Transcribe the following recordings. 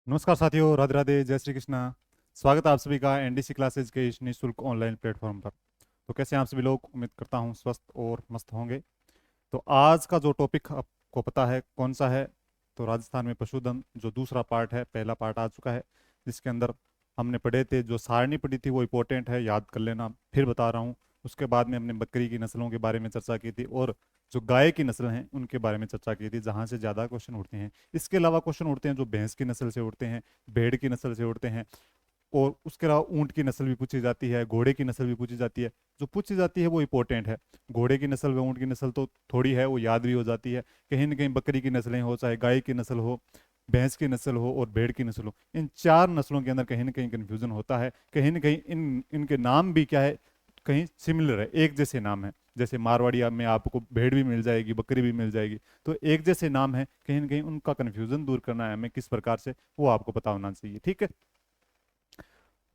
नमस्कार साथियों, राधे राधे, जय श्री कृष्णा। स्वागत है आप सभी का एनडीसी क्लासेज के इस निःशुल्क ऑनलाइन प्लेटफॉर्म पर। तो कैसे हैं आप सभी लोग? उम्मीद करता हूं स्वस्थ और मस्त होंगे। तो आज का जो टॉपिक आपको पता है कौन सा है? तो राजस्थान में पशुधन जो दूसरा पार्ट है, पहला पार्ट आ चुका है जिसके अंदर हमने पढ़े थे, जो सारणी पढ़ी थी वो इंपॉर्टेंट है, याद कर लेना। फिर बता रहा हूँ। उसके बाद में हमने बकरी की नस्लों के बारे में चर्चा की थी और जो गाय की नस्ल हैं उनके बारे में चर्चा की थी, जहां से ज़्यादा क्वेश्चन उठते हैं। इसके अलावा क्वेश्चन उठते हैं जो भैंस की नस्ल से उठते हैं, भेड़ की नस्ल से उठते हैं, और उसके अलावा ऊंट की नस्ल भी पूछी जाती है, घोड़े की नस्ल भी पूछी जाती है। जो पूछी जाती है वो इंपॉर्टेंट है। घोड़े की नस्ल व ऊंट की नस्ल तो थोड़ी है, वो याद भी हो जाती है। कहीं ना कहीं बकरी की नस्लें हो, चाहे गाय की नस्ल हो, भैंस की नस्ल हो और भेड़ की नस्ल हो, इन चार नस्लों के अंदर कहीं ना कहीं कंफ्यूजन होता है। कहीं ना कहीं इनके नाम भी क्या है, कहीं सिमिलर है, एक जैसे नाम है। जैसे मारवाड़िया में आपको भेड़ भी मिल जाएगी, बकरी भी मिल जाएगी, तो एक जैसे नाम है। कहीं ना कहीं उनका कन्फ्यूजन दूर करना है हमें किस प्रकार से, वो आपको पता होना चाहिए। ठीक है।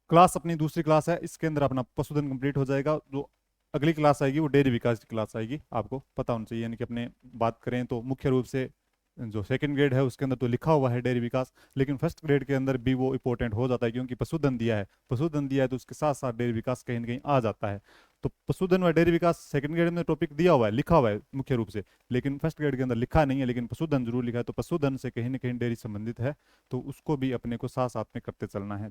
क्लास अपनी दूसरी क्लास है, इसके अंदर अपना पशुधन कंप्लीट हो जाएगा। जो अगली क्लास आएगी वो डेयरी विकास की क्लास आएगी, आपको पता होना चाहिए। यानी कि अपने बात करें तो मुख्य रूप से जो सेकंड ग्रेड है उसके अंदर तो लिखा हुआ है डेयरी विकास, लेकिन फर्स्ट ग्रेड के अंदर भी वो इंपॉर्टेंट हो जाता है, क्योंकि पशुधन दिया है। पशुधन दिया है तो उसके साथ साथ डेयरी विकास कहीं ना कहीं आ जाता है। तो पशुधन व डेयरी विकास सेकंड ग्रेड में टॉपिक दिया हुआ है, लिखा हुआ है मुख्य रूप से, लेकिन फर्स्ट ग्रेड के अंदर लिखा नहीं है, लेकिन पशुधन जरूर लिखा है। तो पशुधन से कहीं ना कहीं डेयरी संबंधित है, तो उसको भी अपने को साथ साथ में करते चलना है।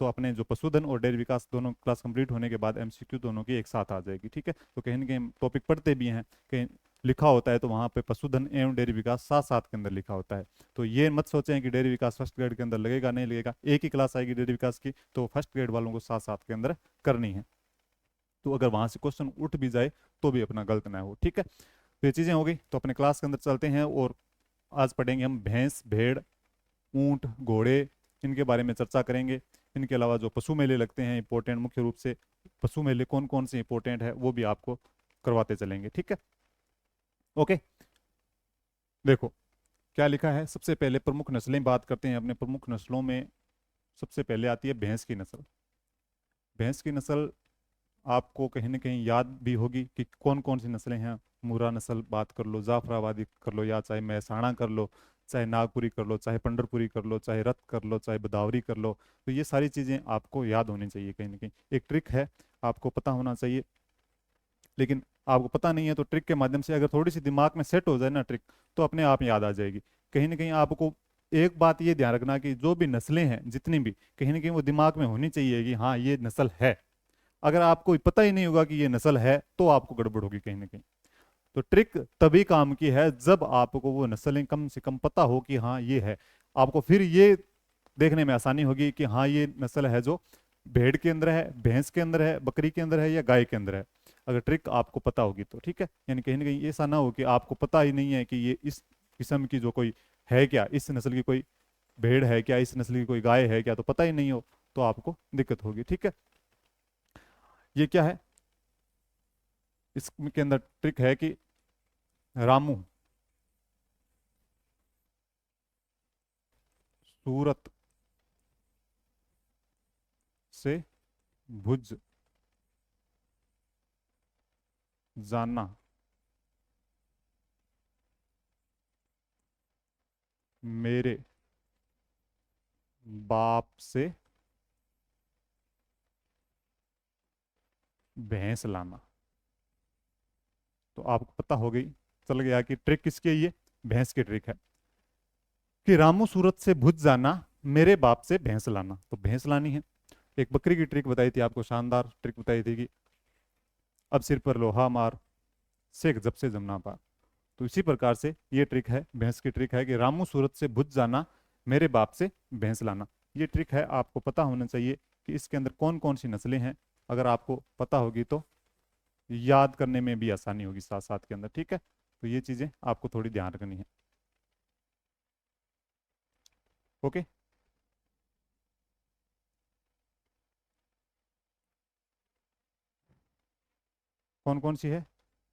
तो अपने जो पशुधन और डेयरी विकास दोनों क्लास कंप्लीट होने के बाद एमसीक्यू दोनों की एक साथ आ जाएगी। ठीक है। तो कहीं ना कहीं टॉपिक पढ़ते भी हैं, कहीं लिखा होता है तो वहां पे पशुधन एवं डेयरी विकास साथ साथ के अंदर लिखा होता है। तो ये मत सोचें कि डेयरी विकास फर्स्ट ग्रेड के अंदर लगेगा, नहीं लगेगा। एक ही क्लास आएगी डेयरी विकास की, तो फर्स्ट ग्रेड वालों को साथ साथ के अंदर करनी है। तो अगर वहां से क्वेश्चन उठ भी जाए तो भी अपना गलत ना हो। ठीक है। तो ये चीजें हो गई, तो अपने क्लास के अंदर चलते हैं और आज पढ़ेंगे हम भैंस, भेड़, ऊंट, घोड़े, इनके बारे में चर्चा करेंगे। इनके अलावा जो पशु मेले लगते हैं इंपॉर्टेंट, मुख्य रूप से पशु मेले कौन कौन से इंपॉर्टेंट है वो भी आपको करवाते चलेंगे। ठीक है। ओके। देखो क्या लिखा है। सबसे पहले प्रमुख नस्लें बात करते हैं। अपने प्रमुख नस्लों में सबसे पहले आती है भैंस की नस्ल। भैंस की नस्ल आपको कहीं ना कहीं याद भी होगी कि कौन कौन सी नस्लें हैं। मुर्रा नस्ल बात कर लो, जाफराबादी कर लो, या चाहे महसाणा कर लो, चाहे नागपुरी कर लो, चाहे पंढरपुरी कर लो, चाहे रथ कर लो, चाहे बदावरी कर लो। तो ये सारी चीज़ें आपको याद होनी चाहिए। कहीं ना कहीं एक ट्रिक है, आपको पता होना चाहिए। लेकिन आपको पता नहीं है तो ट्रिक के माध्यम से अगर थोड़ी सी दिमाग में सेट हो जाए ना ट्रिक, तो अपने आप याद आ जाएगी। कहीं ना कहीं आपको एक बात ये ध्यान रखना कि जो भी नस्लें हैं जितनी भी, कहीं ना कहीं वो दिमाग में होनी चाहिए कि हाँ ये नस्ल है। अगर आपको पता ही नहीं होगा कि ये नस्ल है तो आपको गड़बड़ होगी कहीं ना कहीं। तो ट्रिक तभी काम की है जब आपको वो नस्लें कम से कम पता हो कि हाँ ये है। आपको फिर ये देखने में आसानी होगी कि हाँ ये नस्ल है जो भेड़ के अंदर है, भैंस के अंदर है, बकरी के अंदर है या गाय के अंदर है, अगर ट्रिक आपको पता होगी तो। ठीक है। यानी कहीं ना कहीं ऐसा ना हो कि आपको पता ही नहीं है कि ये इस किस्म की जो कोई है क्या, इस नस्ल की कोई भेड़ है क्या, इस नस्ल की कोई गाय है क्या, तो पता ही नहीं हो तो आपको दिक्कत होगी। ठीक है। ये क्या है, इसके अंदर ट्रिक है कि रामू सूरत से भुज जाना मेरे बाप से भैंस लाना। तो आपको पता हो गई, चल गया कि ट्रिक किसकी है, ये भैंस की ट्रिक है कि रामू सूरत से भुज जाना, मेरे बाप से भैंस लाना। तो भैंस लानी है। एक बकरी की ट्रिक बताई थी आपको, शानदार ट्रिक बताई थी कि अब सिर पर लोहा मार, सेक जब से जमना पार। तो इसी प्रकार से ये ट्रिक है, भैंस की ट्रिक है कि रामू सूरत से भुज जाना, मेरे बाप से भैंस लाना। ये ट्रिक है, आपको पता होना चाहिए कि इसके अंदर कौन कौन सी नस्लें हैं। अगर आपको पता होगी तो याद करने में भी आसानी होगी साथ साथ के अंदर। ठीक है। तो ये चीजें आपको थोड़ी ध्यान रखनी है। ओके। कौन कौन सी है?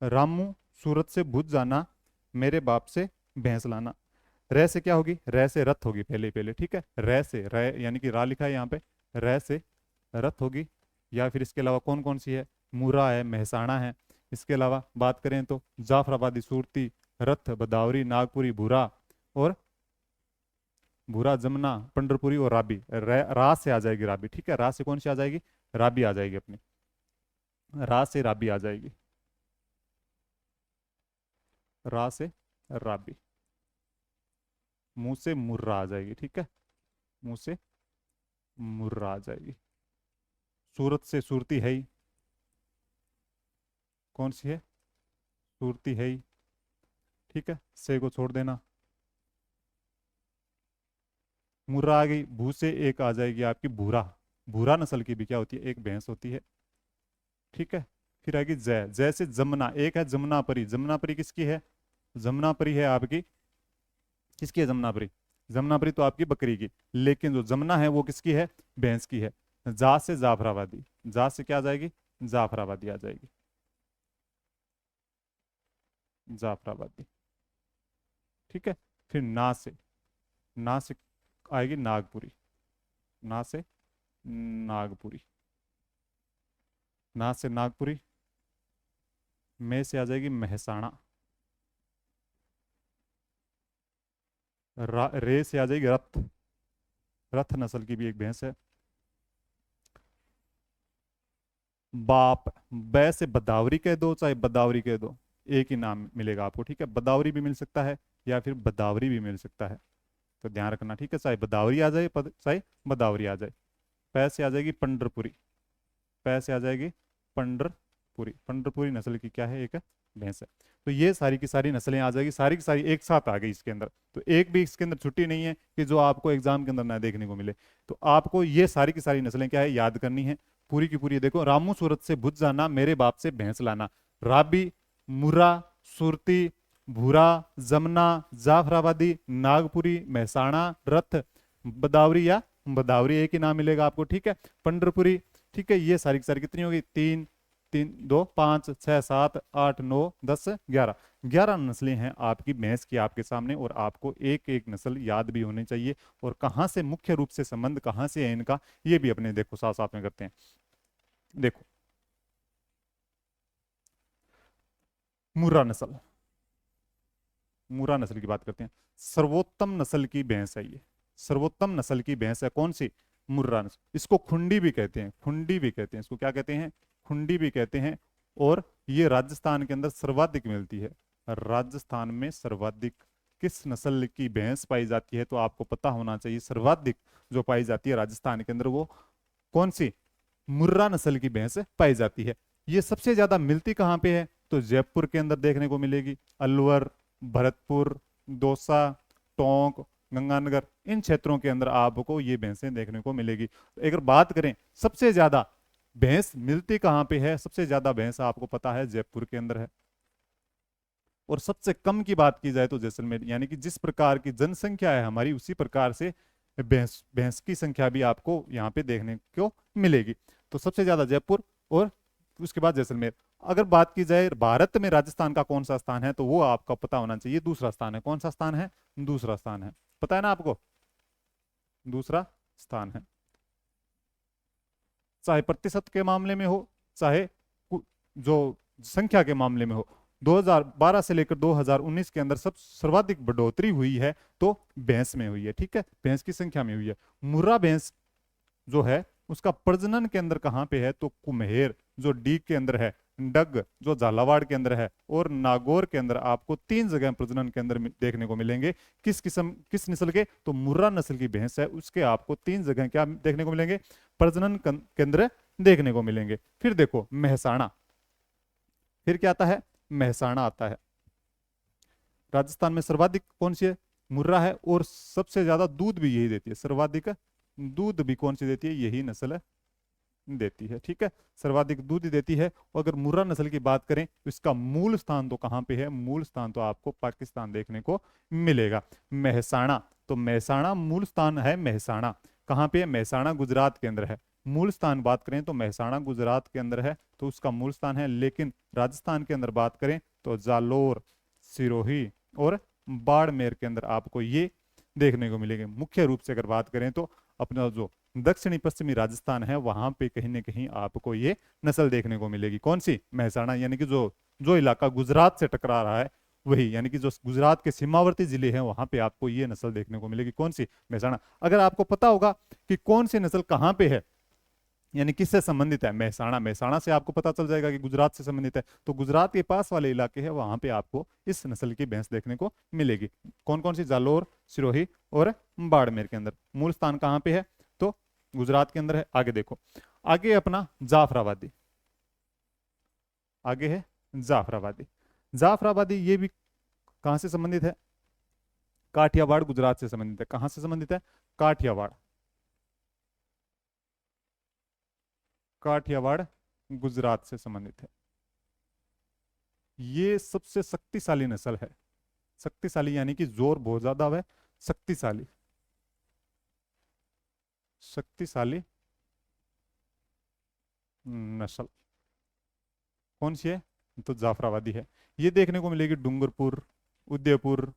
रामू सूरत से भुज जाना, मेरे बाप से भैंस लाना। रै से क्या होगी? रै से रथ होगी पहले पहले। ठीक है। रै से, रै यानी कि रा लिखा है यहाँ पे, रै से रथ होगी। या फिर इसके अलावा कौन कौन सी है? मुरा है, महसाणा है। इसके अलावा बात करें तो जाफराबादी, सूरती, रथ, बदावरी, नागपुरी, भूरा और भूरा, जमुना, पंडरपुरी और राबी। रा से आ जाएगी राबी, ठीक है। रा से कौन सी आ जाएगी? राबी आ जाएगी अपनी। रा से राबी आ जाएगी। रा से राबी। मुंह से मुर्रा आ जाएगी, ठीक है। मुंह से मुर्रा आ जाएगी। सूरत से सूरती है ही। कौन सी है? सूरती है ही, ठीक है। से को छोड़ देना। मुर्रा आ गई। भू से एक आ जाएगी आपकी भूरा। भूरा नस्ल की भी क्या होती है? एक भैंस होती है, ठीक है। फिर आएगी जय। जय से जमुना। एक है जमुनापरी। जमुनापरी किसकी है? जमुनापरी है आपकी, किसकी है जमुनापरी? जमुनापरी तो आपकी बकरी की, लेकिन जो जमुना है वो किसकी है? भैंस की है। जा से जाफराबादी। जा से क्या आ जाएगी? जाफराबादी आ जाएगी। जाफराबादी, ठीक है। फिर ना से आएगी नागपुरी। ना से नागपुरी। ना से नागपुरी। में से आ जाएगी महसाणा। रे से आ जाएगी रथ। रथ नस्ल की भी एक भैंस है। बाप। बै से बदावरी कह दो चाहे बदावरी कह दो, एक ही नाम मिलेगा आपको, ठीक है। बदावरी भी मिल सकता है या फिर बदावरी भी मिल सकता है, तो ध्यान रखना, ठीक है। चाहे बदावरी आ जाए चाहे बदावरी आ जाए। पै से आ जाएगी पंडरपुरी। पै से आ जाएगी पंडरपुरी। पंडरपुरी नस्ल की क्या है? एक भैंस है। तो ये सारी की सारी नस्लें आ जाएगी, सारी की सारी एक साथ आ गई इसके अंदर। तो एक भी इसके अंदर छुट्टी नहीं है कि जो आपको एग्जाम के अंदर ना देखने को मिले। तो आपको ये सारी की सारी नस्लें क्या है? याद करनी है पूरी की पूरी। देखो, रामू सूरत से भुज जाना, मेरे बाप से भैंस लाना। राबी, मुर्रा, सुरती, भूरा, जमुना, जाफराबादी, नागपुरी, महसाणा, रथ, बदावरी या बदावरी, एक ही नाम मिलेगा आपको, ठीक है। पंडरपुरी, ठीक है। ये सारी की सारी कितनी होगी? तीन, तीन, दो, पाँच, छः, सात, आठ, नौ, 10, 11। 11 नस्लें हैं आपकी भैंस की आपके सामने, और आपको एक एक नस्ल याद भी होनी चाहिए। और कहाँ से मुख्य रूप से संबंध कहाँ से है इनका, ये भी अपने देखो साथ साथ में करते हैं। देखो, मुर्रा नस्ल। मुर्रा नस्ल की बात करते हैं। सर्वोत्तम नस्ल की भैंस है ये। सर्वोत्तम नस्ल की भैंस है कौन सी? मुर्रा नस्ल। इसको खुंडी भी कहते हैं, खुंडी भी कहते हैं इसको। क्या कहते हैं? खुंडी भी कहते हैं। और ये राजस्थान के अंदर सर्वाधिक मिलती है। राजस्थान में सर्वाधिक किस नस्ल की भैंस पाई जाती है? तो आपको पता होना चाहिए, सर्वाधिक जो पाई जाती है राजस्थान के अंदर वो कौन सी? मुर्रा नस्ल की भैंस पाई जाती है। ये सबसे ज्यादा मिलती कहाँ पे है? तो जयपुर के अंदर देखने को मिलेगी। अलवर, भरतपुर, दौसा, टोंक, गंगानगर, इन क्षेत्रों के अंदर आपको ये भैंसें देखने को मिलेगी। तो अगर बात करें सबसे ज्यादा भैंस मिलती कहाँ पे है? सबसे ज्यादा भैंस आपको पता है जयपुर के अंदर है। और सबसे कम की बात की जाए तो जैसलमेर। यानी कि जिस प्रकार की जनसंख्या है हमारी, उसी प्रकार से भैंस भैंस की संख्या भी आपको यहाँ पे देखने को मिलेगी। तो सबसे ज्यादा जयपुर, और उसके बाद जैसलमेर। अगर बात की जाए भारत में राजस्थान का कौन सा स्थान है, तो वो आपका पता होना चाहिए, दूसरा स्थान है। कौन सा स्थान है? दूसरा स्थान है। पता है ना आपको? दूसरा स्थान है। चाहे प्रतिशत के मामले में हो, चाहे जो संख्या के मामले में हो। 2012 से लेकर 2019 के अंदर सब सर्वाधिक बढ़ोतरी हुई है तो भैंस में हुई है, ठीक है। भैंस की संख्या में हुई है। मुर्रा भैंस जो है उसका प्रजनन के अंदर कहाँ पे है? तो कुम्हेर जो डीग के अंदर है, डग जो झालावाड़ के अंदर है, और नागौर के अंदर आपको 3 जगह प्रजनन के अंदर देखने को मिलेंगे। किस किस्म, किस नस्ल के? तो मुर्रा नस्ल की भैंस है, उसके आपको 3 जगह क्या देखने को मिलेंगे? प्रजनन केंद्र देखने को मिलेंगे। फिर देखो महसाणा। फिर क्या आता है? महसाणा आता है। राजस्थान में सर्वाधिक कौन सी है? मुर्रा है, और सबसे ज्यादा दूध भी यही देती है। सर्वाधिक दूध भी कौन सी देती है? यही नस्ल देती है, ठीक है। सर्वाधिक दूध देती है। और अगर मुर्रा नस्ल की बात करें तो इसका मूल स्थान तो कहाँ पे है? मूल स्थान तो आपको पाकिस्तान देखने को मिलेगा। महसाणा, तो महसाणा मूल स्थान है। महसाणा कहाँ पे है? महसाणा गुजरात के अंदर है। मूल स्थान बात करें तो महसाणा गुजरात के अंदर है, तो उसका मूल स्थान है। लेकिन राजस्थान के अंदर बात करें तो जालोर, सिरोही और बाड़मेर के अंदर आपको ये देखने को मिलेंगे। मुख्य रूप से अगर बात करें तो अपना जो दक्षिणी पश्चिमी राजस्थान है वहां पे कहीं ना कहीं आपको ये नस्ल देखने को मिलेगी। कौन सी? महसाणा। यानी कि जो जो इलाका गुजरात से टकरा रहा है वही, यानी कि जो गुजरात के सीमावर्ती जिले हैं वहां पे आपको ये नस्ल देखने को मिलेगी। कौन सी? मेहसाणा। अगर आपको पता होगा कि कौन सी नस्ल कहाँ पे है, यानी किससे संबंधित है, मेहसाणा, मेहसाणा से आपको पता चल जाएगा कि गुजरात से संबंधित है, तो गुजरात के पास वाले इलाके हैं वहां पे आपको इस नस्ल की भैंस देखने को मिलेगी। कौन कौन सी? जालोर, सिरोही और बाड़मेर के अंदर। मूल स्थान कहाँ पे है? तो गुजरात के अंदर है। आगे देखो, आगे अपना जाफराबादी, आगे है जाफराबादी। जाफराबादी ये भी कहां से संबंधित है? काठियावाड़, गुजरात से संबंधित है। कहां से संबंधित है? काठियावाड़, काठियावाड़ गुजरात से संबंधित है। ये सबसे शक्तिशाली नस्ल है। शक्तिशाली यानी कि जोर बहुत ज्यादा है, शक्तिशाली, शक्तिशाली नस्ल कौन सी है? तो जाफराबादी है। ये देखने को मिलेगी डूंगरपुर, उदयपुर,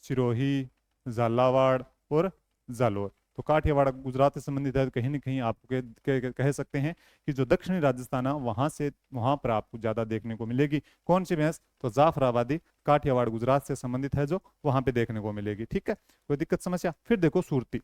सिरोही, झालावाड़ और जालोर। तो काठियावाड़ गुजरात से संबंधित है, तो कहीं ना कहीं आप कह सकते हैं कि जो दक्षिणी राजस्थान है वहां से वहां पर आपको ज्यादा देखने को मिलेगी। कौन सी भैंस? तो जाफराबादी, काठियावाड़ गुजरात से संबंधित है, जो वहां पे देखने को मिलेगी। ठीक है, कोई दिक्कत समस्या? फिर देखो सूरती।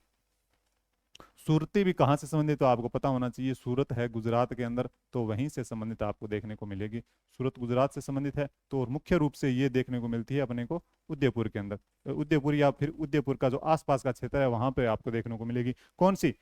सूरती भी कहाँ से संबंधित, तो आपको पता होना चाहिए। सूरत है गुजरात के अंदर, तो वहीं से संबंधित आपको देखने को मिलेगी। सूरत गुजरात से संबंधित है, तो और मुख्य रूप से ये देखने को मिलती है अपने को उदयपुर के अंदर। उदयपुर या फिर उदयपुर का जो आसपास का क्षेत्र है वहां पे आपको देखने को मिलेगी। कौन सी?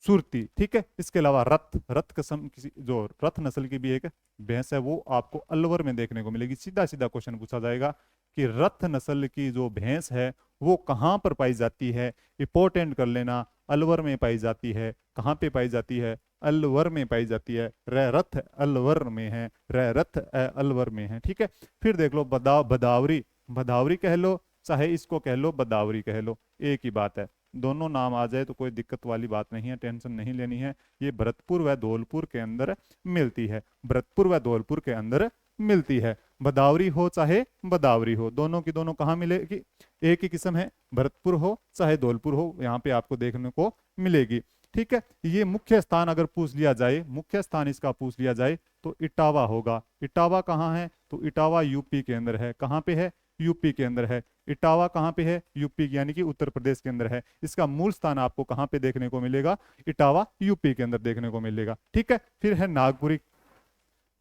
सुरती। ठीक है, इसके अलावा रथ, रथ कसम किसी जो रथ नस्ल की भी एक भैंस है, वो आपको अलवर में देखने को मिलेगी। सीधा सीधा क्वेश्चन पूछा जाएगा कि रथ नस्ल की जो भैंस है वो कहाँ पर पाई जाती है? इंपॉर्टेंट कर लेना, अलवर में पाई जाती है। कहाँ पे पाई जाती है? अलवर में पाई जाती है। रथ अलवर में है, रथ अलवर में है। ठीक है, फिर देख लो बदावरी, भदावरी कह लो चाहे इसको कह लो बदावरी कह लो, एक ही बात है। दोनों नाम आ जाए तो कोई दिक्कत वाली बात नहीं है, टेंशन नहीं लेनी है। ये भरतपुर व धौलपुर के अंदर मिलती है, भरतपुर व धौलपुर के अंदर मिलती है। भदावरी हो चाहे बदावरी हो, दोनों की दोनों कहाँ मिलेगी? एक ही किस्म है, भरतपुर हो चाहे धौलपुर हो, यहाँ पे आपको देखने को मिलेगी। ठीक है, ये मुख्य स्थान अगर पूछ लिया जाए, मुख्य स्थान इसका पूछ लिया जाए तो इटावा होगा। इटावा कहाँ है? तो इटावा यूपी के अंदर है। कहाँ पे है? यूपी के अंदर है। इटावा कहाँ पे है? यूपी यानी कि उत्तर प्रदेश के अंदर है। इसका मूल स्थान आपको कहाँ पे देखने को मिलेगा? इटावा यूपी के अंदर देखने को मिलेगा। ठीक है, फिर है नागपुरी।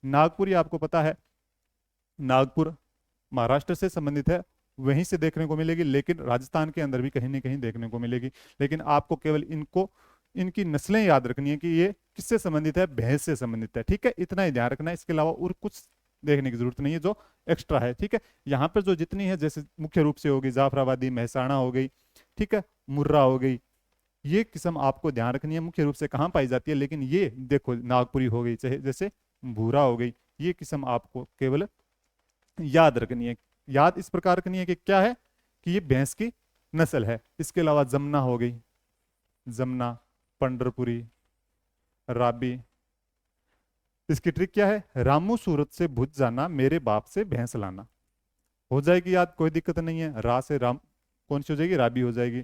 नागपुरी आपको पता है, नागपुर महाराष्ट्र से संबंधित है, वहीं से देखने को मिलेगी, लेकिन राजस्थान के अंदर भी कहीं ना कहीं देखने को मिलेगी। लेकिन आपको केवल इनको इनकी नस्लें याद रखनी है कि ये किससे संबंधित है? भैंस से संबंधित है। ठीक है, इतना ही ध्यान रखना है, इसके अलावा और कुछ देखने की जरूरत नहीं है जो एक्स्ट्रा है। ठीक है, यहाँ पर जो जितनी है, जैसे मुख्य रूप से होगी जाफराबादी, मेहसाणा हो गई, ठीक है, मुर्रा हो गई, ये किस्म आपको ध्यान रखनी है मुख्य रूप से कहाँ पाई जाती है। लेकिन ये देखो नागपुरी हो गई, चाहे जैसे भूरा हो गई, ये किस्म आपको केवल याद रखनी है। याद इस प्रकार रखनी है कि क्या है कि ये भैंस की नस्ल है। इसके अलावा जमुना हो गई, जमुना, पंडरपुरी, राबी। इसकी ट्रिक क्या है? रामू सूरत से भुज जाना, मेरे बाप से भैंस लाना। हो जाएगी याद, कोई दिक्कत नहीं है। रा से राम कौन सी हो जाएगी? राबी हो जाएगी।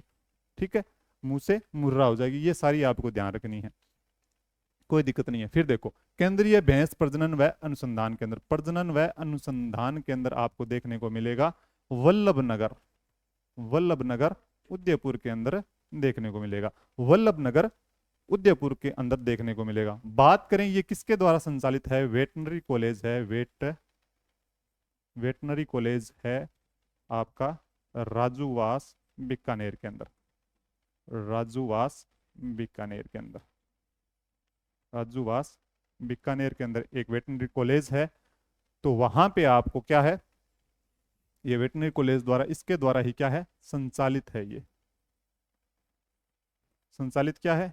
ठीक है, मुंह से मुर्रा हो जाएगी। ये सारी आपको ध्यान रखनी है, कोई दिक्कत नहीं है। फिर देखो केंद्रीय भैंस प्रजनन व अनुसंधान केंद्र, प्रजनन व अनुसंधान केंद्र आपको देखने को मिलेगा वल्लभनगर, वल्लभनगर उदयपुर के अंदर देखने को मिलेगा। वल्लभनगर उदयपुर के अंदर देखने को मिलेगा। बात करें ये किसके द्वारा संचालित है? वेटनरी कॉलेज है, वेटनरी कॉलेज है आपका राजूवास बीकानेर के अंदर, राजूवास बीकानेर के अंदर, राजूवास बीकानेर के अंदर एक वेटनरी कॉलेज है। तो वहां पे आपको क्या है? ये वेटनरी कॉलेज द्वारा, इसके द्वारा ही क्या है? संचालित है। ये संचालित क्या है?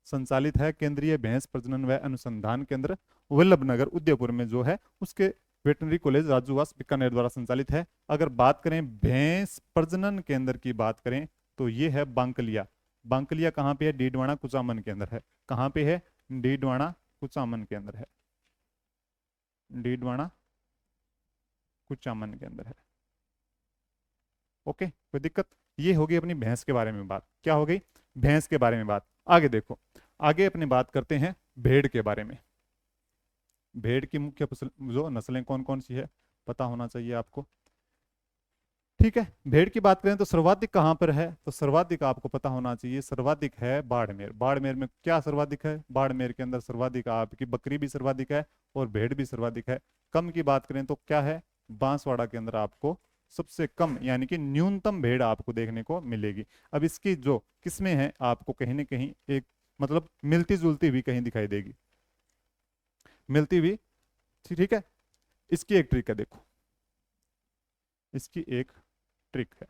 संचालित है केंद्रीय भैंस प्रजनन व अनुसंधान केंद्र वल्लभनगर उदयपुर में जो है, उसके वेटनरी कॉलेज राजूवास बीकानेर द्वारा संचालित है। अगर बात करें भैंस प्रजनन केंद्र की बात करें तो ये है बांकलिया। बांकलिया कहाँ पे है? डीडवाना कुचामन के अंदर है। कहाँ पे है? डीडवाना कुचामन के अंदर है, डीडवाना कुचामन के अंदर है। ओके, कोई दिक्कत? ये होगी अपनी भैंस के बारे में बात। क्या हो गई? भैंस के बारे में बात। आगे देखो, आगे अपनी बात करते हैं भेड़ के बारे में। भेड़ की मुख्य जो नस्लें कौन कौन सी है? पता होना चाहिए आपको। ठीक है, भेड़ की बात करें तो सर्वाधिक कहाँ पर है, तो सर्वाधिक आपको पता होना चाहिए, सर्वाधिक है बाड़मेर। बाड़मेर में क्या सर्वाधिक है, बाड़मेर के अंदर सर्वाधिक आपकी बकरी भी सर्वाधिक है और भेड़ भी सर्वाधिक है। कम की बात करें तो क्या है, बांसवाड़ा के अंदर आपको सबसे कम यानी कि न्यूनतम भेड़ आपको देखने को मिलेगी। अब इसकी जो किस्में हैं आपको कहीं ना कहीं एक मतलब मिलती जुलती भी कहीं दिखाई देगी, मिलती भी। ठीक है, इसकी एक ट्रिक है, देखो इसकी एक ट्रिक है।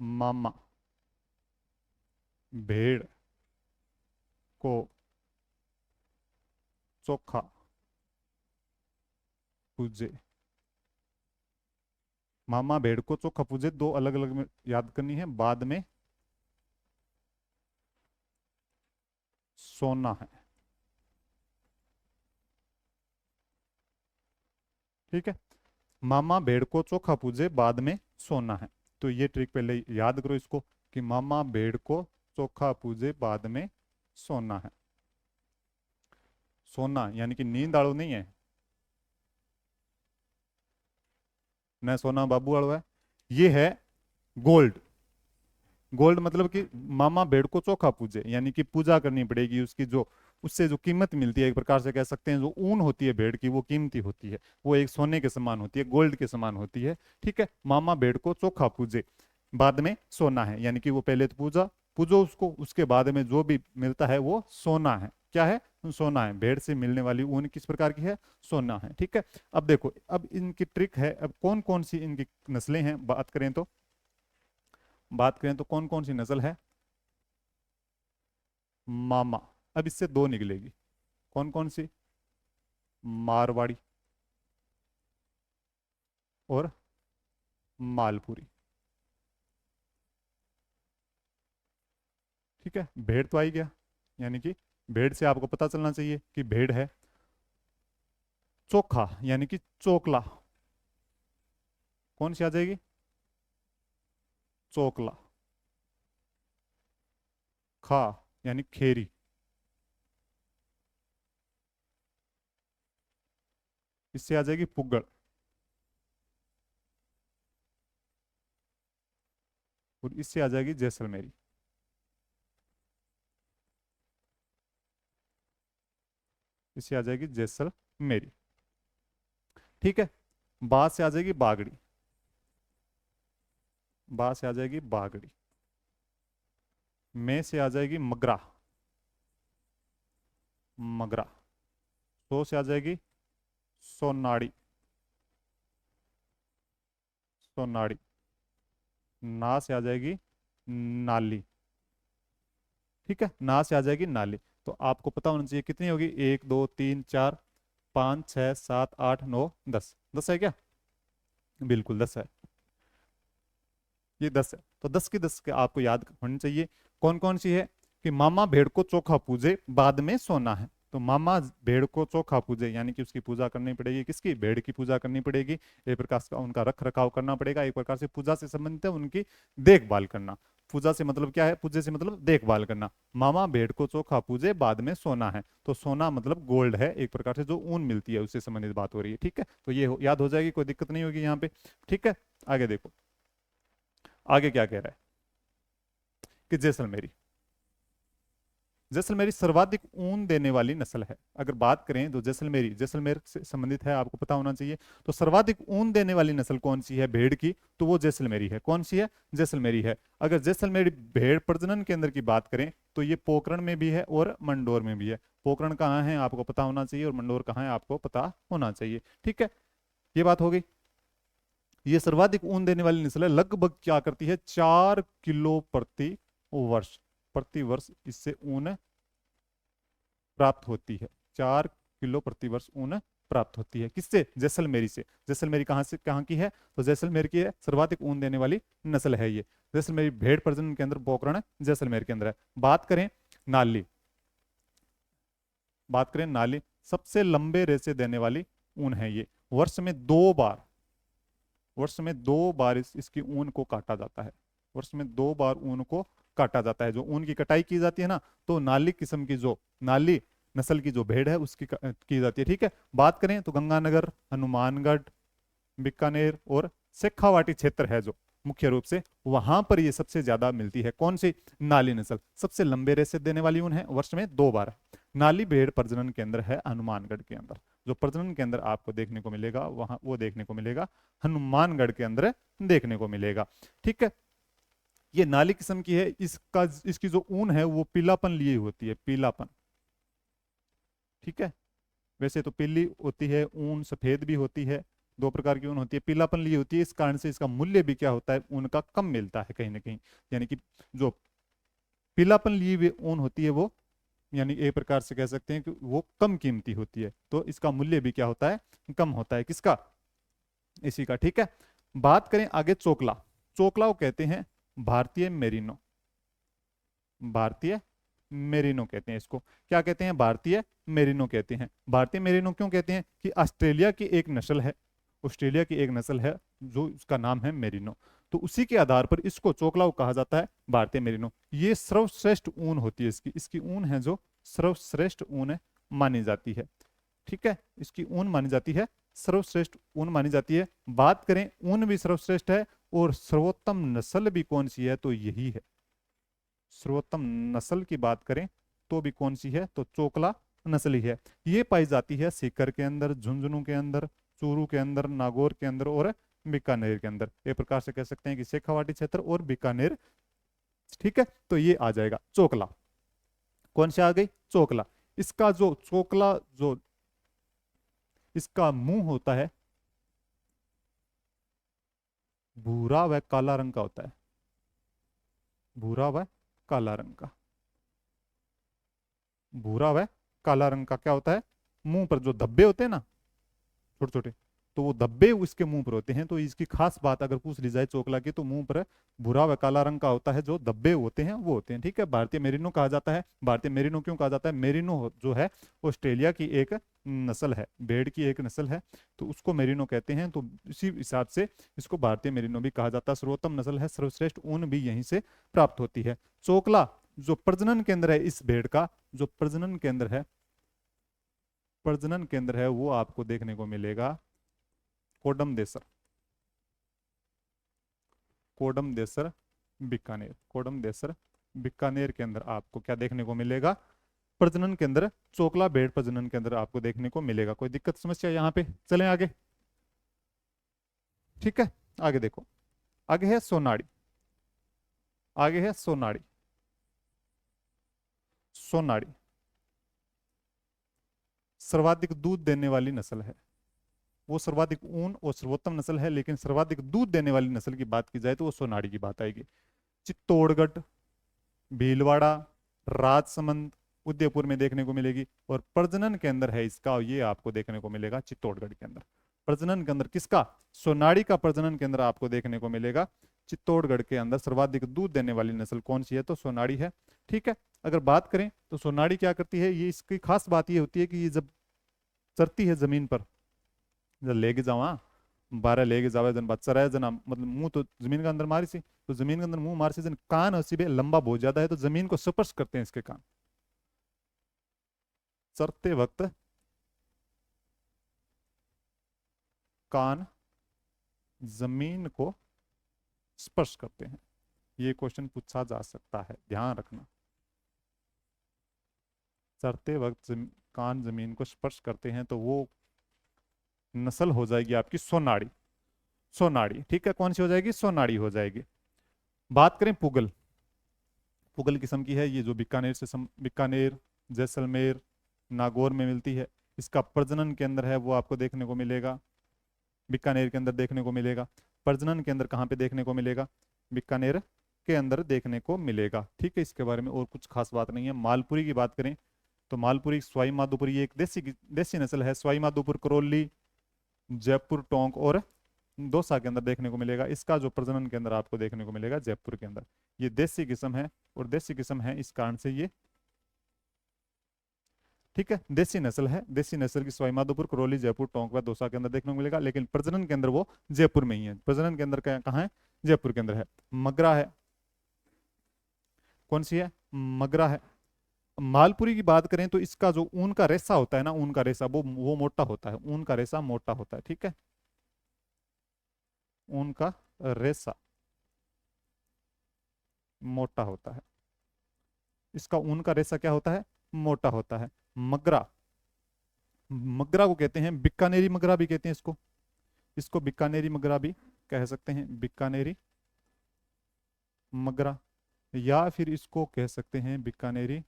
मामा भेड़ को चोखा पूजे, मामा भेड़ को चोखा पूजे, दो अलग अलग में याद करनी है, बाद में सोना है। ठीक है, मामा भेड़ को चोखा पूजे बाद में सोना है। तो ये ट्रिक पहले याद करो इसको कि मामा भेड़ को चोखा पूजे बाद में सोना है। सोना यानी कि नींद आड़ो नहीं है, न सोना बाबू आड़ो है, ये है गोल्ड। गोल्ड मतलब कि मामा भेड़ को चोखा पूजे यानी कि पूजा करनी पड़ेगी उसकी, जो उससे जो कीमत मिलती है, एक प्रकार से कह सकते हैं जो ऊन होती है भेड़ की वो कीमती होती है, वो एक सोने के समान होती है, गोल्ड के समान होती है। ठीक है, मामा भेड़ को चोखा पूजे बाद में सोना है, यानी कि वो पहले तो पूजा पूजो उसको, उसके बाद में जो भी मिलता है वो सोना है। क्या है, सोना है। भेड़ से मिलने वाली ऊन किस प्रकार की है, सोना है। ठीक है, अब देखो अब इनकी ट्रिक है, अब कौन कौन सी इनकी नस्लें हैं बात करें तो कौन कौन सी नस्ल है, मामा। अब इससे दो निकलेगी, कौन कौन सी, मारवाड़ी और मालपुरी। ठीक है, भेड़ तो आ ही गया, यानी कि भेड़ से आपको पता चलना चाहिए कि भेड़ है। चोखा यानी कि चोकला, कौन सी आ जाएगी, चोकला। खा यानी खेरी, इससे आ जाएगी पुगड़, और इससे आ जाएगी जैसलमेरी। इससे आ जाएगी जैसलमेरी। ठीक है, बा से आ जाएगी बागड़ी, बा से आ जाएगी बागड़ी। में से आ जाएगी मगरा, मगरा। सो से आ जाएगी सोनाड़ी, सोनाड़ी। ना से आ जाएगी नाली। ठीक है, ना से आ जाएगी नाली। तो आपको पता होना चाहिए कितनी होगी, एक दो तीन चार पाँच छः सात आठ नौ दस, 10 है क्या, बिल्कुल 10 है, ये 10 है। तो 10 की 10 के आपको याद होनी चाहिए। कौन कौन सी है, कि मामा भेड़ को चोखा पूजे बाद में सोना है। तो मामा भेड़ को चोखा पूजे यानी कि उसकी पूजा करनी पड़ेगी, किसकी, भेड़ की पूजा करनी पड़ेगी, एक प्रकार का उनका रख रखाव करना पड़ेगा, एक प्रकार से पूजा से संबंधित है उनकी देखभाल करना। पूजा से मतलब क्या है, पूजे से मतलब देखभाल करना। मामा भेड़ को चोखा पूजे बाद में सोना है, तो सोना मतलब गोल्ड है, एक प्रकार से जो ऊन मिलती है उससे संबंधित बात हो रही है। ठीक है, तो ये याद हो जाएगी, कोई दिक्कत नहीं होगी यहाँ पे। ठीक है, आगे देखो, आगे क्या कह रहा है कि जैसलमेरी, जैसलमेरी सर्वाधिक ऊन देने वाली नस्ल है। अगर बात करें तो जैसलमेरी, जैसलमेर से संबंधित है, आपको पता होना चाहिए। तो सर्वाधिक ऊन देने वाली नस्ल कौन सी है भेड़ की, तो वो जैसलमेरी है। कौन सी है, जैसलमेरी है। अगर जैसलमेरी भेड़ प्रजनन केंद्र की बात करें तो ये पोखरण में भी है और मंडोर में भी है। पोखरण कहाँ है आपको पता होना चाहिए, और मंडोर कहाँ है आपको पता होना चाहिए। ठीक है, ये बात हो गई। ये सर्वाधिक ऊन देने वाली नस्ल है, लगभग क्या करती है, 4 किलो वर्ष प्रति वर्ष इससे ऊन प्राप्त होती है। 4 किलो प्रति वर्ष ऊन प्राप्त होती है, किससे, जैसलमेरी से। जैसलमेरी कहाँ से कहाँ की है, तो जैसलमेर की है, सर्वाधिक ऊन देने वाली नस्ल है ये। जैसलमेरी भेड़ प्रजनन केंद्र पोखरण जैसलमेर के अंदर है। बात करें नाली, बात करें नाली, सबसे लंबे रेसे देने वाली ऊन है ये। वर्ष में 2 बार, वर्ष में 2 बार इसकी ऊन को काटा जाता है, वर्ष में 2 बार ऊन को काटा जाता है। जो ऊन की कटाई की जाती है ना, तो नाली किस्म की, जो नाली नस्ल की जो भेड़ है उसकी की जाती है। ठीक है, बात करें तो गंगानगर, हनुमानगढ़, बीकानेर और शेखावाटी क्षेत्र है जो मुख्य रूप से, वहां पर ये सबसे ज्यादा मिलती है। कौन सी? नाली नस्ल। सबसे लंबे रेशे देने वाली ऊन है, वर्ष में 2 बार। नाली भेड़ प्रजनन केंद्र है हनुमानगढ़ के अंदर। जो प्रजनन केंद्र आपको देखने को मिलेगा वहां, वो देखने को मिलेगा हनुमानगढ़ के अंदर देखने को मिलेगा। ठीक है, ये नाली किस्म की है। इसका, इसकी जो ऊन है वो पीलापन लिए होती है, पीलापन। ठीक है, वैसे तो पीली होती है ऊन, सफेद भी होती है, 2 प्रकार की ऊन होती है, पीलापन ली होती है। इस कारण से इसका मूल्य भी क्या होता है, ऊन का कम मिलता है कहीं ना कहीं। यानी कि जो पीलापन ली हुई ऊन होती है वो, यानी एक प्रकार से कह सकते हैं कि वो कम कीमती होती है, तो इसका मूल्य भी क्या होता है, कम होता है। किसका? इसी का। ठीक है, बात करें आगे चोकला। चोकला को कहते हैं भारतीय मेरिनो। भारतीय मेरिनो कहते हैं इसको। क्या कहते हैं? भारतीय मेरिनो कहते हैं। भारतीय मेरिनो क्यों कहते हैं? कि ऑस्ट्रेलिया की एक नस्ल है, ऑस्ट्रेलिया की एक नस्ल है जो, उसका नाम है मेरिनो, तो उसी के आधार पर इसको चोकला को कहा जाता है भारतीय मेरिनो। ये सर्वश्रेष्ठ ऊन होती है इसकी, इसकी ऊन है जो सर्वश्रेष्ठ ऊन है, मानी जाती है। ठीक है, इसकी ऊन मानी जाती है सर्वश्रेष्ठ ऊन मानी जाती है। बात करें, ऊन भी सर्वश्रेष्ठ है और सर्वोत्तम नस्ल भी कौन सी है, तो यही है। सर्वोत्तम नस्ल की बात करें तो भी कौन सी है, तो चोकला नस्ल ही है। ये पाई जाती है सीकर के अंदर, झुंझुनू के अंदर, चूरू के अंदर, नागौर के अंदर और बीकानेर के अंदर। एक प्रकार से कह सकते हैं कि शेखावाटी क्षेत्र और बीकानेर। ठीक है, तो ये आ जाएगा चोकला। कौन सी आ गई? चोकला। इसका जो चोकला, जो इसका मुंह होता है भूरा व काला रंग का होता है, भूरा व काला रंग का। भूरा व काला रंग का क्या होता है? मुंह पर जो धब्बे होते हैं ना, छोटे छोटे, तो वो धब्बे उसके मुंह पर होते हैं। तो इसकी खास बात अगर पूछ ली जाए चोकला की, तो मुंह पर भूरा व काला रंग का होता है, जो धब्बे होते हैं वो होते हैं। ठीक है, भारतीय मेरिनो कहा जाता है। भारतीय मेरिनो क्यों कहा जाता है? मेरिनो जो है ऑस्ट्रेलिया की एक नस्ल है, भेड़ की एक नस्ल है, तो उसको मेरिनो कहते हैं। तो इसी हिसाब से इसको भारतीय मेरिनो भी कहा जाता है। सर्वोत्तम नस्ल है, सर्वश्रेष्ठ ऊन भी यहीं से प्राप्त होती है। चोकला जो प्रजनन केंद्र है इस भेड़ का, जो प्रजनन केंद्र है, प्रजनन केंद्र है वो आपको देखने को मिलेगा कोडमदेसर। कोडमदेसर बीकानेर, कोडमदेसर बीकानेर के अंदर आपको क्या देखने को मिलेगा? प्रजनन केंद्र चोकला भेड़ प्रजनन केंद्र आपको देखने को मिलेगा। कोई दिक्कत समस्या यहाँ पे? चलें आगे। ठीक है, आगे देखो, आगे है सोनाड़ी। आगे है सोनाड़ी। सोनाड़ी सर्वाधिक दूध देने वाली नस्ल है। वो सर्वाधिक ऊन और सर्वोत्तम नस्ल है, लेकिन सर्वाधिक दूध देने वाली नस्ल की बात की जाए तो वो सोनाड़ी की बात आएगी। चित्तौड़गढ़, भीलवाड़ा, राजसमंद, उदयपुर में देखने को मिलेगी। और प्रजनन केंद्र है इसका, ये आपको देखने को मिलेगा चित्तौड़गढ़ के अंदर। प्रजनन केंद्र किसका? सोनाड़ी का प्रजनन केंद्र आपको देखने को मिलेगा चित्तौड़गढ़ के अंदर। सर्वाधिक दूध देने वाली नस्ल कौन सी है? तो सोनाड़ी है। ठीक है, अगर बात करें तो सोनाड़ी क्या करती है, ये इसकी खास बात ये होती है कि ये जब चरती है जमीन पर, जब लेके जावा 12 लेके जावे जन बच्चा रहे जना, मतलब मुंह तो जमीन के अंदर मारी सी, तो जमीन के अंदर मुंह मार सी जन, कान हसीबे लंबा बहुत ज्यादा है तो जमीन को स्पर्श करते हैं इसके कान। चरते वक्त कान जमीन को स्पर्श करते हैं। ये क्वेश्चन पूछा जा सकता है, ध्यान रखना। चरते वक्त कान जमीन को स्पर्श करते हैं तो वो नस्ल हो जाएगी आपकी सोनाड़ी। सोनाड़ी, ठीक है, कौन सी हो जाएगी? सोनाड़ी हो जाएगी। बात करें पुगल। पुगल किस्म की है ये, जो बीकानेर से बीकानेर, जैसलमेर, नागौर में मिलती है। इसका प्रजनन केंद्र है वो आपको देखने को मिलेगा बीकानेर के अंदर देखने को मिलेगा। प्रजनन केंद्र कहाँ पे देखने को मिलेगा? बीकानेर के अंदर देखने को मिलेगा। ठीक है, इसके बारे में और कुछ खास बात नहीं है। मालपुरी की बात करें तो मालपुरी, सवाई माधोपुरी, ये एक देसी नस्ल है। सवाई माधोपुर, करौली, जयपुर, टोंक और दौसा के अंदर देखने को मिलेगा। इसका जो प्रजनन केंद्र आपको देखने को मिलेगा जयपुर के अंदर। ये देसी किस्म है, और देसी किस्म है इस कारण से ये, ठीक है, देसी नस्ल है। देसी नस्ल की सवाई माधोपुर, करौली, जयपुर, टोंक व दौसा के अंदर देखने को मिलेगा, लेकिन प्रजनन केंद्र वो जयपुर में ही है। प्रजनन केंद्र कहाँ है? जयपुर के अंदर है। मगरा है, कौन सी है? मगरा है। मालपुरी की बात करें तो इसका जो ऊन का रेशा होता है ना, ऊन का रेशा वो मोटा होता है, ऊन का रेशा मोटा होता है, ठीक है। ऊन का रेशा मोटा होता है, इसका ऊन का रेशा क्या होता है? मोटा होता है। मगरा, मगरा को कहते हैं बीकानेरी मगरा भी कहते हैं इसको, इसको बीकानेरी मगरा भी कह सकते हैं, बीकानेरी मगरा, या फिर इसको कह सकते हैं बीकानेरी,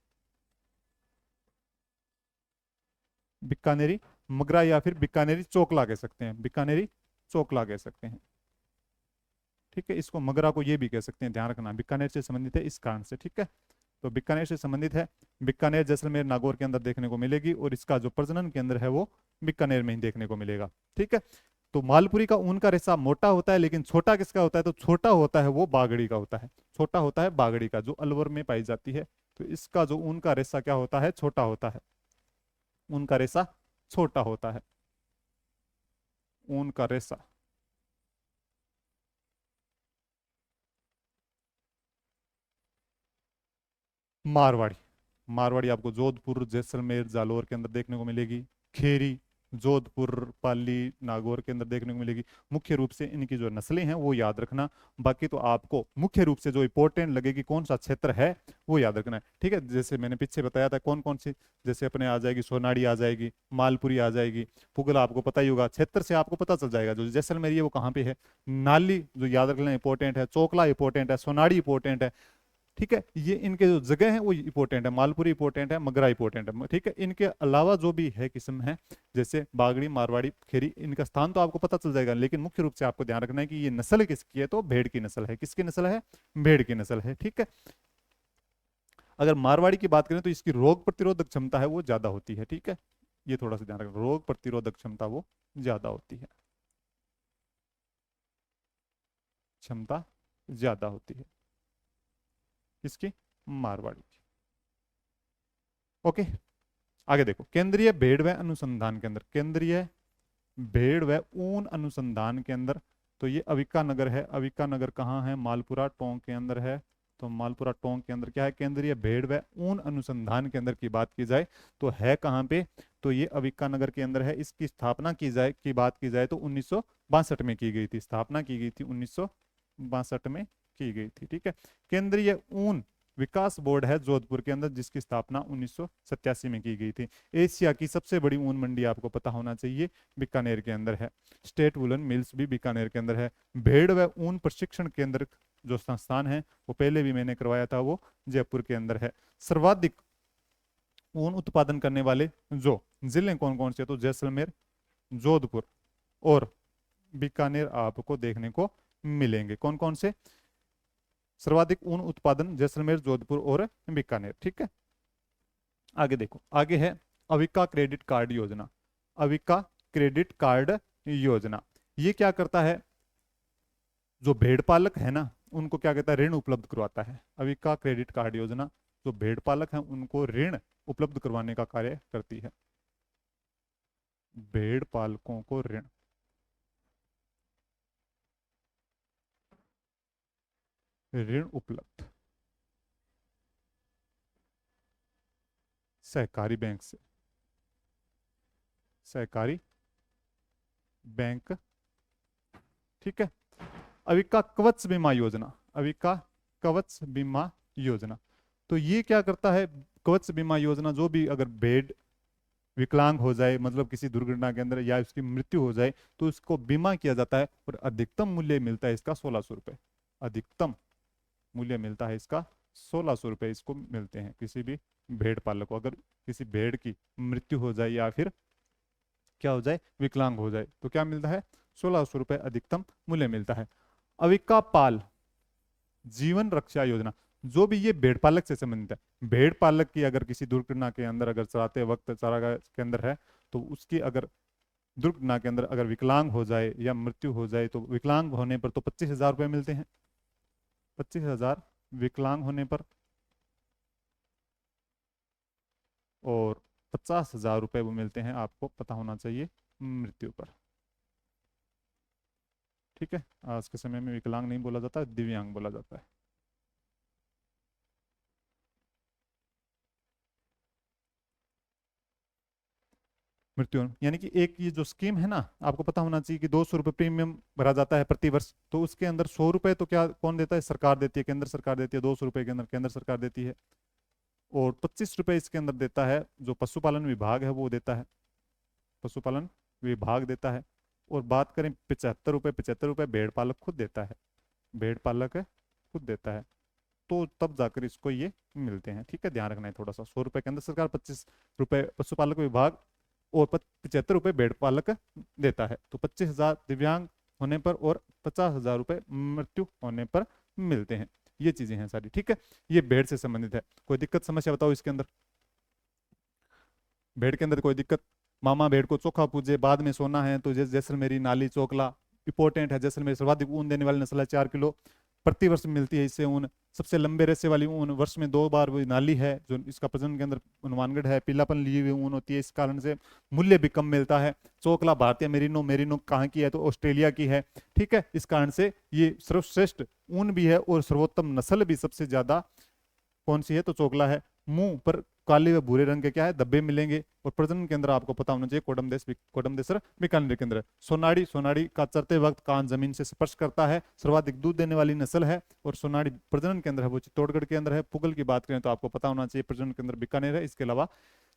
बीकानेरी मगरा, या फिर बीकानेरी चोकला कह सकते हैं, बीकानेरी चोकला कह सकते हैं, ठीक है। इसको मगरा को ये भी कह सकते हैं, ध्यान रखना, बीकानेर से संबंधित है इस कारण से, ठीक है। तो बीकानेर से संबंधित है, बीकानेर जैसलमेर नागौर के अंदर देखने को मिलेगी, और इसका जो प्रजनन केंद्र है वो बीकानेर में ही देखने को मिलेगा, ठीक है। तो मालपुरी का ऊन का रेशा मोटा होता है, लेकिन छोटा किसका होता है? तो छोटा होता है वो बागड़ी का होता है, छोटा होता है बागड़ी का, जो अलवर में पाई जाती है। तो इसका जो ऊन का रेशा क्या होता है? छोटा होता है, ऊन का रेशा छोटा होता है, ऊन का रेशा। मारवाड़ी, मारवाड़ी आपको जोधपुर जैसलमेर जालौर के अंदर देखने को मिलेगी, खेरी जोधपुर पाली नागौर के अंदर देखने को मिलेगी। मुख्य रूप से इनकी जो नस्लें हैं वो याद रखना, बाकी तो आपको मुख्य रूप से जो इंपॉर्टेंट लगेगी कौन सा क्षेत्र है वो याद रखना है, ठीक है। जैसे मैंने पीछे बताया था कौन कौन सी, जैसे अपने आ जाएगी सोनाड़ी, आ जाएगी मालपुरी, आ जाएगी पुगला, आपको पता ही होगा, क्षेत्र से आपको पता चल जाएगा। जो जैसलमेर है वो कहाँ पे है, नाली जो याद रखना इंपॉर्टेंट है, चोकला इंपॉर्टेंट है, सोनाड़ी इंपॉर्टेंट है, ठीक है। ये इनके जो जगह है वो इंपॉर्टेंट है, मालपुरी इंपॉर्टेंट है, मगरा इंपॉर्टेंट है, ठीक है। इनके अलावा जो भी है किस्म है, जैसे बागड़ी मारवाड़ी खेरी, इनका स्थान तो आपको पता चल जाएगा, लेकिन मुख्य रूप से आपको ध्यान रखना है कि ये नस्ल किसकी है, तो भेड़ की नस्ल है। किसकी नस्ल है? भेड़ की नस्ल है, ठीक है। अगर मारवाड़ी की बात करें तो इसकी रोग प्रतिरोधक क्षमता है वो ज्यादा होती है, ठीक है। ये थोड़ा सा ध्यान रखना, रोग प्रतिरोधक क्षमता वो ज्यादा होती है, क्षमता ज्यादा होती है किसकी? मारवाड़ी की। ओके, आगे देखो, केंद्रीय भेड़ व अनुसंधान केंद्र, केंद्रीय भेड़ व ऊन अनुसंधान केंद्र, तो ये अविका नगर है। अविका नगर कहाँ है? मालपुरा टोंक के अंदर है। तो मालपुरा टोंक के अंदर क्या है? केंद्रीय भेड़ व ऊन अनुसंधान केंद्र की बात की जाए तो है कहाँ पे? तो ये अविका नगर के अंदर है। इसकी स्थापना की बात की जाए तो 1962 में की गई थी, स्थापना की गई थी 1962 में की गई थी, ठीक है। केंद्रीय ऊन विकास बोर्ड है जोधपुर के अंदर, जिसकी स्थापना 1987 में की गई थी। एशिया की सबसे बड़ी ऊन मंडी आपको पता होना चाहिए, बीकानेर के अंदर है। स्टेट वुलन मिल्स भी बीकानेर के अंदर है। भेड़ व ऊन प्रशिक्षण केंद्र जो संस्थान है वो पहले भी मैंने करवाया था, वो जयपुर के अंदर है। सर्वाधिक ऊन उत्पादन करने वाले जो जिले कौन कौन से? तो जैसलमेर, जोधपुर और बीकानेर आपको देखने को मिलेंगे। कौन कौन से? सर्वाधिक ऊन उत्पादन जैसलमेर, जोधपुर और बीकानेर, ठीक है। आगे देखो, आगे है अविका क्रेडिट कार्ड योजना। अविका क्रेडिट कार्ड योजना, ये क्या करता है? जो भेड़ पालक है ना उनको क्या कहता है? ऋण उपलब्ध करवाता है। अविका क्रेडिट कार्ड योजना जो भेड़ पालक हैं उनको ऋण उपलब्ध करवाने का कार्य करती है। भेड़ पालकों को ऋण, ऋण उपलब्ध सहकारी बैंक से, सहकारी बैंक, ठीक है। अविका कवच बीमा योजना, अविका कवच बीमा योजना, तो ये क्या करता है? कवच बीमा योजना, जो भी अगर भेड़ विकलांग हो जाए, मतलब किसी दुर्घटना के अंदर या उसकी मृत्यु हो जाए, तो उसको बीमा किया जाता है, और अधिकतम मूल्य मिलता है इसका 1600 रुपये। अधिकतम मूल्य मिलता है इसका 1600 रुपये, इसको मिलते हैं किसी भी भेड़ पालक को। अगर किसी भेड़ की मृत्यु हो जाए या फिर क्या हो जाए, विकलांग हो जाए, तो क्या मिलता है? 1600 रुपये अधिकतम मूल्य मिलता है। अविका पाल जीवन रक्षा योजना, जो भी ये भेड़ पालक से संबंधित है, भेड़ पालक की अगर किसी दुर्घटना के अंदर अगर चराते वक्त चारागाह के अंदर है, तो उसकी अगर दुर्घटना के अंदर अगर विकलांग हो जाए या मृत्यु हो जाए, तो विकलांग होने पर तो 25,000 रुपये मिलते हैं, 25,000 विकलांग होने पर, और 50,000 रुपये वो मिलते हैं, आपको पता होना चाहिए, मृत्यु पर, ठीक है। आज के समय में विकलांग नहीं बोला जाता, दिव्यांग बोला जाता है। मृत्यु यानी कि एक ये जो स्कीम है ना, आपको पता होना चाहिए कि 200 रुपये प्रीमियम भरा जाता है प्रति वर्ष, तो उसके अंदर 100 रुपये तो क्या कौन देता है, सरकार देती है, केंद्र सरकार देती है, 200 रुपये के अंदर केंद्र सरकार देती है, और 25 रुपये इसके अंदर देता है जो पशुपालन विभाग है वो देता है, पशुपालन विभाग देता है। और बात करें 75 रुपये, 75 रुपये भेड़ पालक खुद देता है, भेड़ पालक खुद देता है, तो तब जाकर इसको ये मिलते हैं। ठीक है, ध्यान रखना है थोड़ा सा, 100 रुपये केंद्र सरकार, 25 रुपये पशुपालक विभाग और 75 रुपये भेड़ पालक देता है, तो 25,000 दिव्यांग होने पर और 50,000 रुपये मृत्यु होने पर मिलते हैं। ये चीजें हैं सारी। ठीक है, ये भेड़ से संबंधित है। कोई दिक्कत समस्या बताओ इसके अंदर, भेड़ के अंदर कोई दिक्कत? मामा भेड़ को चोखा पूजे, बाद में सोना है, तो जैसलमेरी, नाली, चोकला इंपॉर्टेंट है। जैसलमेर सर्वाधिक ऊन देने वाली नस्ल है, 4 किलो प्रति वर्ष मिलती है इससे ऊन। सबसे लंबे रेसे वाली ऊन वर्ष में 2 बार वो नाली है, जो इसका प्रजनन के अंदर अनुमानगढ़ है। पीलापन लिए हुए ऊन होती है, इस कारण से मूल्य भी कम मिलता है। चोकला भारतीय मेरिनो, मेरिनो कहाँ की है, तो ऑस्ट्रेलिया की है। ठीक है, इस कारण से ये सर्वश्रेष्ठ ऊन भी है और सर्वोत्तम नस्ल भी सबसे ज्यादा कौन सी है, तो चोकला है। मुंह पर काले व भूरे रंग के क्या है, धब्बे मिलेंगे। और प्रजनन केंद्र आपको पता होना चाहिए, कोडमदेसर बीकानेर केंद्र। सोनाड़ी, सोनाड़ी का चरते वक्त कान जमीन से स्पर्श करता है, सर्वाधिक दूध देने वाली नस्ल है। और सोनाड़ी प्रजनन केंद्र है वो चित्तौड़गढ़ के अंदर है। पुगल की बात करें तो आपको पता होना चाहिए, प्रजनन केंद्र बीकानेर है। इसके अलावा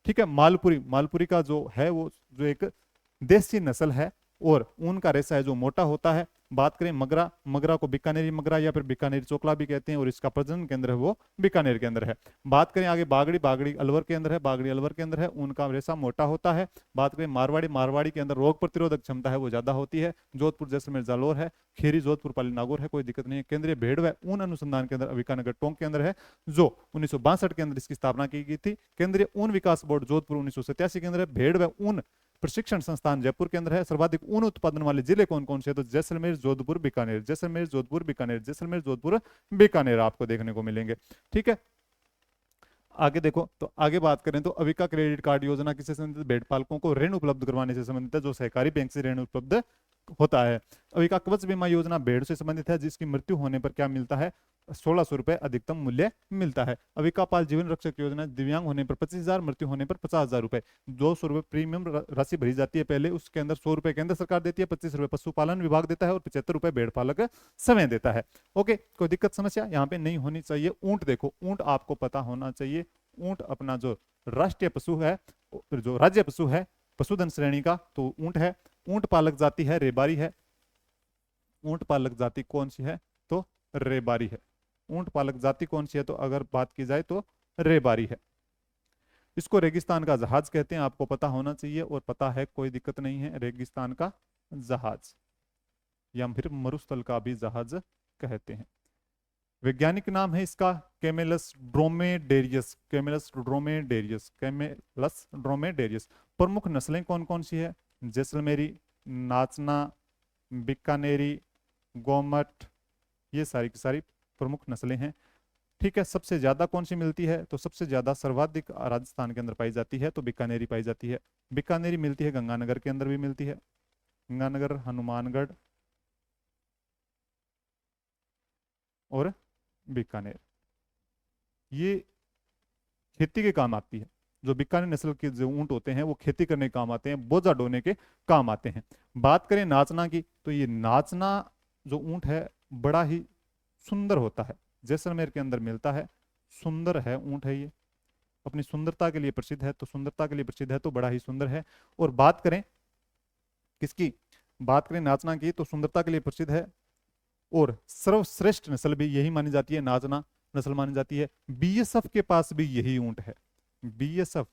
ठीक है, मालपुरी, मालपुरी का जो है वो जो एक देसी नस्ल है और ऊन का रेशा है जो मोटा होता है। बात करें मगरा, मगरा को बीकानेरी मगरा या फिर बीकानेरी चोकला भी कहते हैं और इसका प्रजनन केंद्र है वो बीकानेर के अंदर है। बात करें आगे बागड़ी, बागड़ी अलवर के अंदर है, बागड़ी अलवर के अंदर है, उनका रेशा मोटा होता है। बात करें मारवाड़ी, मारवाड़ी के अंदर रोग प्रतिरोधक क्षमता है वो ज्यादा होती है। जोधपुर जैसलमेर जालोर है, खीरी जोधपुर पाली नागौर है, कोई दिक्कत नहीं है। केंद्रीय भेड़ व ऊन अनुसंधान केंद्र अविकानगर टोंक के अंदर है, जो 1962 के अंदर इसकी स्थापना की गई थी। केंद्रीय ऊन विकास बोर्ड जोधपुर 1987 के अंदर है। भेड़ व ऊन प्रशिक्षण संस्थान जयपुर के अंदर है। सर्वाधिक ऊन उत्पादन वाले जिले कौन कौन से, तो जैसलमेर, जोधपुर, बीकानेर, जैसलमेर, जोधपुर, बीकानेर, जैसलमेर, जोधपुर, बीकानेर आपको देखने को मिलेंगे। ठीक है, आगे देखो, तो आगे बात करें तो अविका क्रेडिट कार्ड योजना किससे संबंधित, भेड़ पालकों को ऋण उपलब्ध करवाने से संबंधित है, जो सहकारी बैंक से ऋण उपलब्ध होता है। अविका कवच बीमा योजना भेड़ से संबंधित है, जिसकी मृत्यु होने पर क्या मिलता है, 1600 रुपये अधिकतम मूल्य मिलता है। अविका पाल जीवन रक्षक योजना, दिव्यांग होने पर 25,000, मृत्यु होने पर 50,000 रुपये। 200 रुपये प्रीमियम राशि भरी जाती है पहले, उसके अंदर 100 रुपये केंद्र सरकार देती है, 25 रुपये पशुपालन विभाग देता है और 75 रुपये भेड़ पालक समय देता है। ओके, कोई दिक्कत समस्या यहाँ पे नहीं होनी चाहिए। ऊंट देखो, ऊंट आपको पता होना चाहिए, ऊंट अपना जो राष्ट्रीय पशु है, जो राज्य पशु है पशुधन श्रेणी का, तो ऊंट है। ऊंट पालक जाति है रेबारी है, ऊंट पालक जाति कौन सी है, तो रेबारी है। ऊंट पालक जाति कौन सी है, तो अगर बात की जाए तो रेबारी है। इसको रेगिस्तान का जहाज कहते हैं, आपको पता होना चाहिए और पता है, कोई दिक्कत नहीं है। रेगिस्तान का जहाज या फिर मरुस्थल का भी जहाज कहते हैं। वैज्ञानिक नाम है इसका कैमेलस ड्रोमेडेरियस, कैमेलस ड्रोमेडेरियस, कैमेलस ड्रोमेडेरियस। प्रमुख नस्लें कौन कौन सी है, जैसलमेरी, नाचना, बीकानेरी, गोमट, ये सारी की सारी प्रमुख नस्लें हैं। ठीक है, सबसे ज्यादा कौन सी मिलती है, तो सबसे ज्यादा सर्वाधिक राजस्थान के अंदर पाई जाती है, तो बीकानेरी पाई जाती है। बीकानेरी मिलती है गंगानगर के अंदर भी मिलती है, गंगानगर, हनुमानगढ़ और बीकानेर। ये खेती के काम आती है, जो बीकानेर नस्ल के जो ऊंट होते हैं वो खेती करने के काम आते हैं, बोझा ढोने के काम आते हैं। बात करें नाचना की, तो ये नाचना जो ऊंट है बड़ा ही सुंदर होता है, जैसलमेर के अंदर मिलता है। सुंदर है ऊंट है ये, अपनी सुंदरता के लिए प्रसिद्ध है, तो सुंदरता के लिए प्रसिद्ध है तो बड़ा ही सुंदर है। और बात करें किसकी, बात करें नाचना की, तो सुंदरता के लिए प्रसिद्ध है और सर्वश्रेष्ठ नस्ल भी यही मानी जाती है, नाचना नस्ल मानी जाती है। बीएसएफ के पास भी यही ऊंट है, बीएसएफ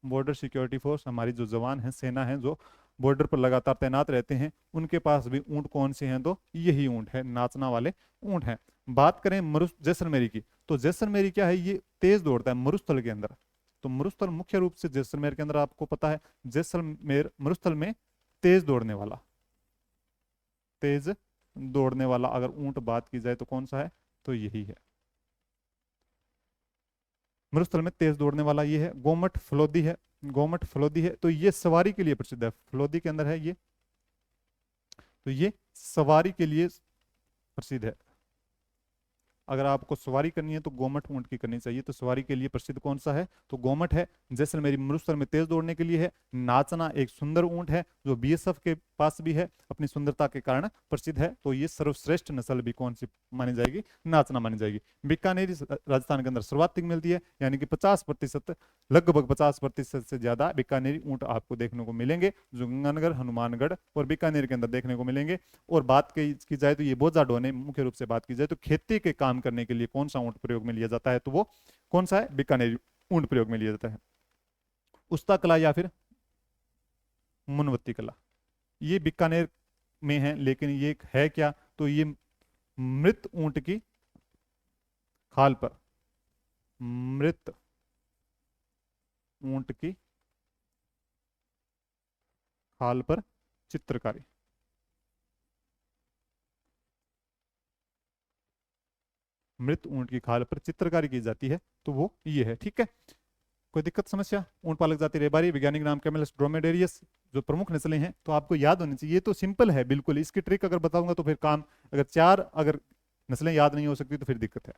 बॉर्डर सिक्योरिटी फोर्स, हमारी जो जवान है, सेना है, जो बॉर्डर पर लगातार तैनात रहते हैं, उनके पास भी ऊंट कौन से हैं, तो यही ऊंट है, नाचना वाले ऊंट हैं। बात करें जैसलमेरी की, तो जैसलमेरी क्या है, ये तेज दौड़ता है मरुस्थल के अंदर। तो मरुस्थल मुख्य रूप से जैसलमेर के अंदर आपको पता है, जैसलमेर मरुस्थल में तेज दौड़ने वाला, तेज दौड़ने वाला अगर ऊंट बात की जाए तो कौन सा है, तो यही है, मरुस्थल में तेज दौड़ने वाला ये है। गोमट फलोदी है, गोमट फलोदी है, तो ये सवारी के लिए प्रसिद्ध है, फलोदी के अंदर है ये, तो ये सवारी के लिए प्रसिद्ध है। अगर आपको सवारी करनी है तो गोमट ऊंट की करनी चाहिए। तो सवारी के लिए प्रसिद्ध कौन सा है? तो गोमट है। जैसलमेरी मरुस्थल में तेज दौड़ने के लिए है। नाचना एक सुंदर ऊंट है जो बीएसएफ के पास भी है, अपनी सुंदरता के कारण प्रसिद्ध है। तो ये सर्वश्रेष्ठ नस्ल भी कौन सी मानी जाएगी? नाचना मानी जाएगी। बीकानेरी राजस्थान के अंदर सर्वाधिक मिलती है, यानी कि 50%, लगभग 50% से ज्यादा बीकानेरी ऊंट आपको देखने को मिलेंगे, जो गंगानगर, हनुमानगढ़ और बीकानेर के अंदर देखने को मिलेंगे। और बात की जाए तो ये बोझा ढोने, मुख्य रूप से बात की जाए तो खेती के काम करने के लिए कौन सा ऊंट प्रयोग में लिया जाता है? तो वो कौन सा है? बीकानेरी ऊंट प्रयोग में लिया जाता है। उस्ता कला या फिर मुनवत्ती कला, ये बीकानेर में है, लेकिन ये है क्या? तो ये मृत ऊंट की खाल पर, मृत ऊंट की खाल पर चित्रकारी, मृत ऊंट की खाल पर चित्रकारी की जाती है, तो वो ये है। ठीक है, कोई दिक्कत समस्या? ऊंट पालक जाति रेबारी, वैज्ञानिक नाम कैमेलस ड्रोमेडेरियस, जो प्रमुख नस्लें हैं तो आपको याद होनी चाहिए। ये तो सिंपल है बिल्कुल, इसकी ट्रिक अगर बताऊंगा तो फिर काम, अगर चार अगर नस्लें याद नहीं हो सकती तो फिर दिक्कत है।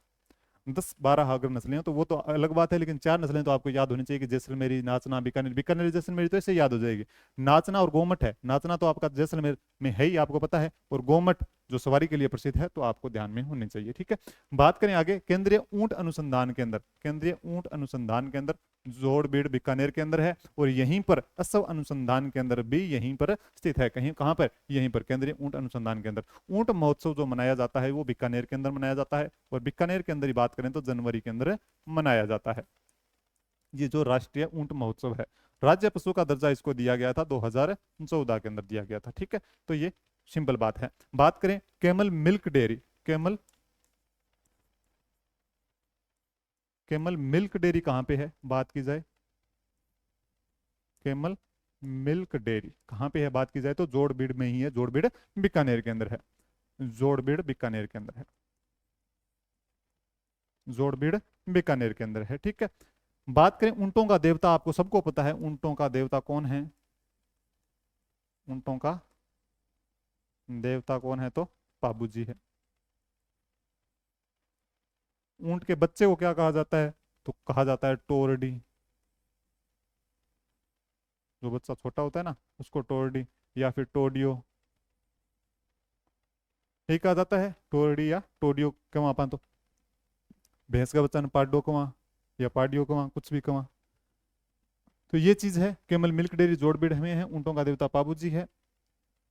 10-12 अगर नस्लें हो तो वो तो अलग बात है, लेकिन चार नस्लें तो आपको याद होनी चाहिए कि जैसलमेरी, नाचना, बीकानेर। बीकानेर जैसलमेरी तो ऐसे याद हो जाएगी। नाचना और गोमट है, नाचना तो आपका जैसलमेर में है ही, आपको पता है, और गोमट जो सवारी के लिए प्रसिद्ध है, तो आपको ध्यान में होनी चाहिए। ठीक है, बात करें आगे केंद्रीय ऊंट अनुसंधान केंद्र। केंद्रीय ऊंट अनुसंधान केंद्र जोड़बीड़ बीकानेर के अंदर है, और यहीं पर असव अनुसंधान केंद्र भी यहीं पर स्थित है। कहीं कहां पर? यहीं पर, केंद्रीय ऊंट अनुसंधान केंद्र। ऊंट महोत्सव जो मनाया जाता है वो बीकानेर के अंदर मनाया जाता है, और बीकानेर के अंदर ही बात करें तो जनवरी के अंदर मनाया जाता है। ये जो राष्ट्रीय ऊंट महोत्सव है, राज्य पशु का दर्जा इसको दिया गया था 2014 के अंदर दिया गया था। ठीक है, तो ये सिंपल बात है। बात करें camel milk dairy, camel milk dairy कहां पे है बात की जाए? कैमल मिल्क डेयरी कहां पे है बात की जाए तो जोड़बीड़ में ही है, जोड़बीड़ बीकानेर के अंदर है, जोड़बीड़ बीकानेर के अंदर है, जोड़बीड़ बीकानेर के अंदर है। ठीक है, बात करें ऊंटों का देवता, आपको सबको पता है ऊंटों का देवता कौन है? ऊंटों का देवता कौन है? तो पाबू जी है। ऊंट के बच्चे को क्या कहा जाता है? तो कहा जाता है टोरडी। जो बच्चा छोटा होता है ना उसको टोरडी या फिर टोडियो, यही कहा जाता है, टोरडी या टोडियो कवा अपन तो। भैंस का बच्चा ने पाड्डो कवा या पाडियो कवा, कुछ भी कवा। तो ये चीज है। केमल मिल्क डेयरी जोड़बीड़ में है, ऊंटों का देवता पाबू जी है।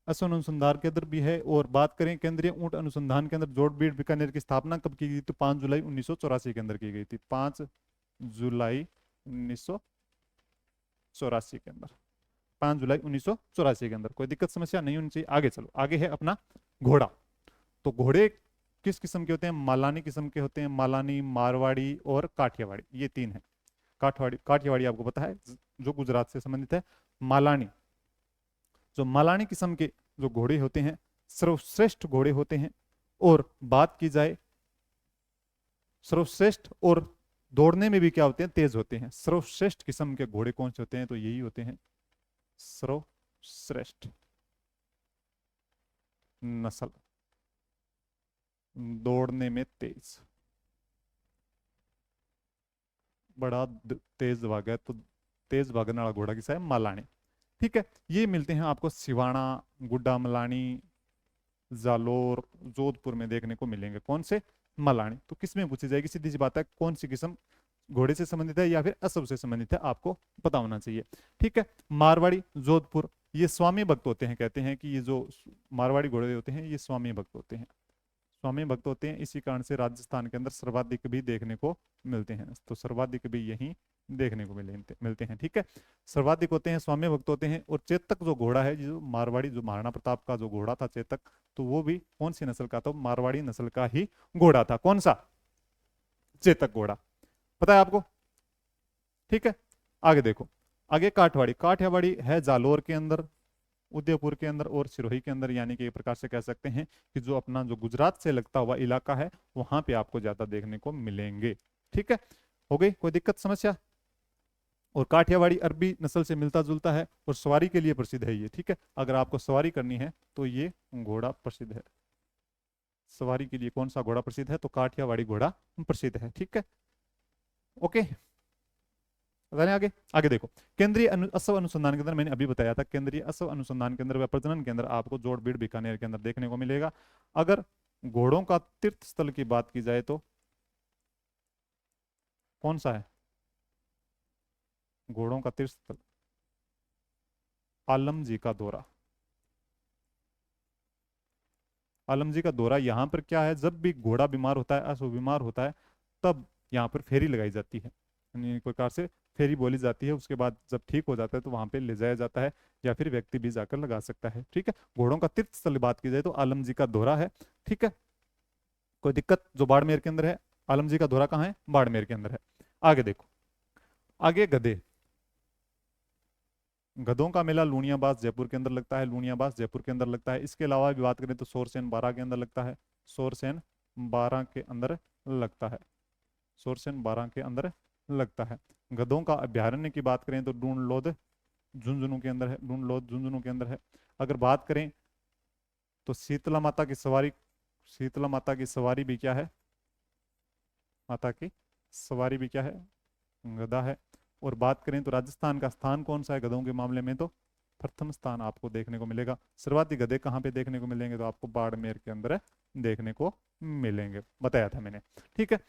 असवन अनुसंधान केंद्र भी है। और बात करें केंद्रीय ऊंट अनुसंधान केंद्र जोड़बीड़ बीकानेर की स्थापना कब की गई? तो 5 जुलाई 1984 के अंदर की गई थी, 5 जुलाई 1984 के अंदर, 5 जुलाई 1984 के अंदर। कोई दिक्कत समस्या नहीं होनी चाहिए। आगे चलो, आगे है अपना घोड़ा। तो घोड़े किस किस्म के होते हैं? मालानी किस्म के होते हैं, मालानी, मारवाड़ी और काठियावाड़ी, ये तीन है। काठियावाड़ी आपको पता है जो गुजरात से संबंधित है। मालानी, जो मालानी किस्म के जो घोड़े होते हैं सर्वश्रेष्ठ घोड़े होते हैं। और बात की जाए सर्वश्रेष्ठ और दौड़ने में भी क्या होते हैं? तेज होते हैं। सर्वश्रेष्ठ किस्म के घोड़े कौन से होते हैं? तो यही होते हैं सर्वश्रेष्ठ नस्ल, दौड़ने में तेज, बड़ा तेज भागा तो तेज भागने वाला घोड़ा किसा है? मालानी। ठीक है, ये मिलते हैं आपको सिवाना, गुड्डा मलानी, जालोर, जोधपुर में देखने को मिलेंगे। कौन से? मलानी। तो किस में पूछी जाएगी? सीधी सी बात है, कौन सी किस्म घोड़े से संबंधित है या फिर असब से संबंधित है, आपको पता होना चाहिए। ठीक है, मारवाड़ी, जोधपुर, ये स्वामी भक्त होते हैं। कहते हैं कि ये जो मारवाड़ी घोड़े होते हैं ये स्वामी भक्त होते हैं, स्वामी भक्त होते हैं। इसी कारण से राजस्थान के अंदर सर्वाधिक भी देखने को मिलते हैं। तो सर्वाधिक भी यहीं देखने को मिलते हैं। ठीक है, सर्वाधिक होते हैं, स्वामी भक्त होते हैं। और चेतक जो घोड़ा है, जो मारवाड़ी, जो महाराणा प्रताप का जो घोड़ा था चेतक, तो वो भी कौन सी नस्ल का था? मारवाड़ी नस्ल का ही घोड़ा था। कौन सा? चेतक घोड़ा, पता है आपको? ठीक है, आगे देखो, आगे काठवाड़ी। काठियावाड़ी है जालोर के अंदर, उदयपुर के अंदर और सिरोही के अंदर, यानी कि एक प्रकार से कह सकते हैं कि जो अपना जो गुजरात से लगता हुआ इलाका है वहां पे आपको ज्यादा देखने को मिलेंगे। ठीक है, हो गई? कोई दिक्कत समस्या? और काठियावाड़ी अरबी नस्ल से मिलता जुलता है और सवारी के लिए प्रसिद्ध है ये। ठीक है, अगर आपको सवारी करनी है तो ये घोड़ा प्रसिद्ध है। सवारी के लिए कौन सा घोड़ा प्रसिद्ध है? तो काठियावाड़ी घोड़ा प्रसिद्ध है। ठीक है, ओके। बताने आगे। आगे देखो, केंद्रीय असव अनुसंधान केंद्र, मैंने अभी बताया था, केंद्रीय असव अनुसंधान केंद्र व प्रजनन केंद्र आपको जोड़बीड़ बीकानेर के अंदर देखने को मिलेगा। अगर घोड़ों का तीर्थ स्थल की बात की जाए तो कौन सा है घोड़ों का तीर्थ स्थल? आलम जी का दौरा। आलम जी का दौरा, यहाँ पर क्या है, जब भी घोड़ा बीमार होता है, अश्व बीमार होता है, तब यहाँ पर फेरी लगाई जाती है, यानी एक प्रकार से फेरी बोली जाती है। उसके बाद जब ठीक हो जाता है तो वहां पे ले जाया जाता है, या फिर व्यक्ति भी जाकर लगा सकता है। ठीक है, घोड़ों का तीर्थ स्थल बात की जाए तो आलम जी का दौरा है। ठीक है, कोई दिक्कत? जो बाड़मेर के अंदर है। आलम जी का दौरा कहाँ है? बाड़मेर के अंदर है। आगे देखो, आगे गधे। गधों का मेला लूणियाबाज जयपुर के अंदर लगता है, लूणियाबाज जयपुर के अंदर लगता है। इसके अलावा भी बात करें तो सोरसेन बारा के अंदर लगता है, सोरसेन बारा के अंदर लगता है, सोरसेन बारा के अंदर लगता है। गधों का अभ्यारण्य की बात करें तो डूंडलोद झुंझुनू के अंदर है, डूंडलोद झुंझुनू के अंदर है। अगर बात करें तो शीतला माता की सवारी, शीतला माता की सवारी भी क्या है? माता की सवारी भी क्या है? गधा है। और बात करें तो राजस्थान का स्थान कौन सा है गधों के मामले में? तो प्रथम स्थान आपको देखने को मिलेगा। सर्वाधिक गधे कहाँ पे देखने को मिलेंगे? तो आपको बाड़मेर के अंदर देखने को मिलेंगे, बताया था मैंने। ठीक है,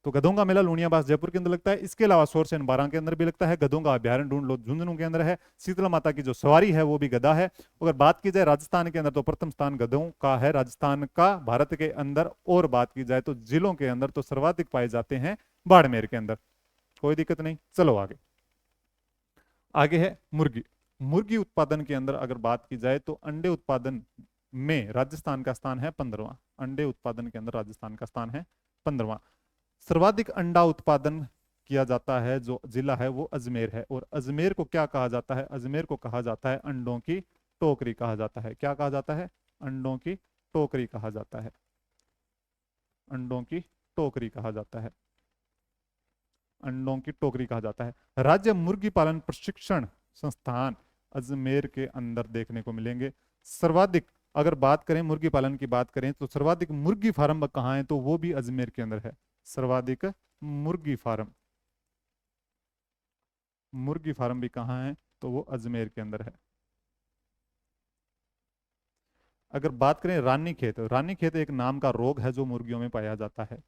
तो गधों का मेला लूणियाबाज जयपुर के अंदर लगता है। इसके अलावा सोरसेन बारां के अंदर भी लगता है। गधों का अभ्यारण्य ढूंढ झुंझुनू के अंदर है। शीतला माता की जो सवारी है वो भी गधा है। अगर बात की जाए राजस्थान के अंदर तो प्रथम स्थान गधों का है राजस्थान का, भारत के अंदर। और बात की जाए तो जिलों के अंदर तो सर्वाधिक पाए जाते हैं बाड़मेर के अंदर। कोई दिक्कत नहीं, चलो आगे। आगे है मुर्गी। मुर्गी उत्पादन के अंदर अगर बात की जाए तो अंडे उत्पादन में राजस्थान का स्थान है 15वां। अंडे उत्पादन के अंदर राजस्थान का स्थान है 15वां। सर्वाधिक अंडा उत्पादन किया जाता है जो जिला है वो अजमेर है। और अजमेर को क्या कहा जाता है? अजमेर को कहा जाता है अंडों की टोकरी कहा जाता है। क्या कहा जाता है? अंडों की टोकरी कहा जाता है, अंडों की टोकरी कहा जाता है, अंडों की टोकरी कहा जाता है। राज्य मुर्गी पालन प्रशिक्षण संस्थान अजमेर के अंदर देखने को मिलेंगे। सर्वाधिक अगर बात करें मुर्गी पालन की बात करें तो सर्वाधिक मुर्गी फार्म कहाँ है? तो वो भी अजमेर के अंदर है। सर्वाधिक मुर्गी फार्म, मुर्गी फार्म भी कहाँ है? तो वो अजमेर के अंदर है। अगर बात करें रानीखेत, रानीखेत एक नाम का रोग है जो मुर्गियों में पाया जाता है।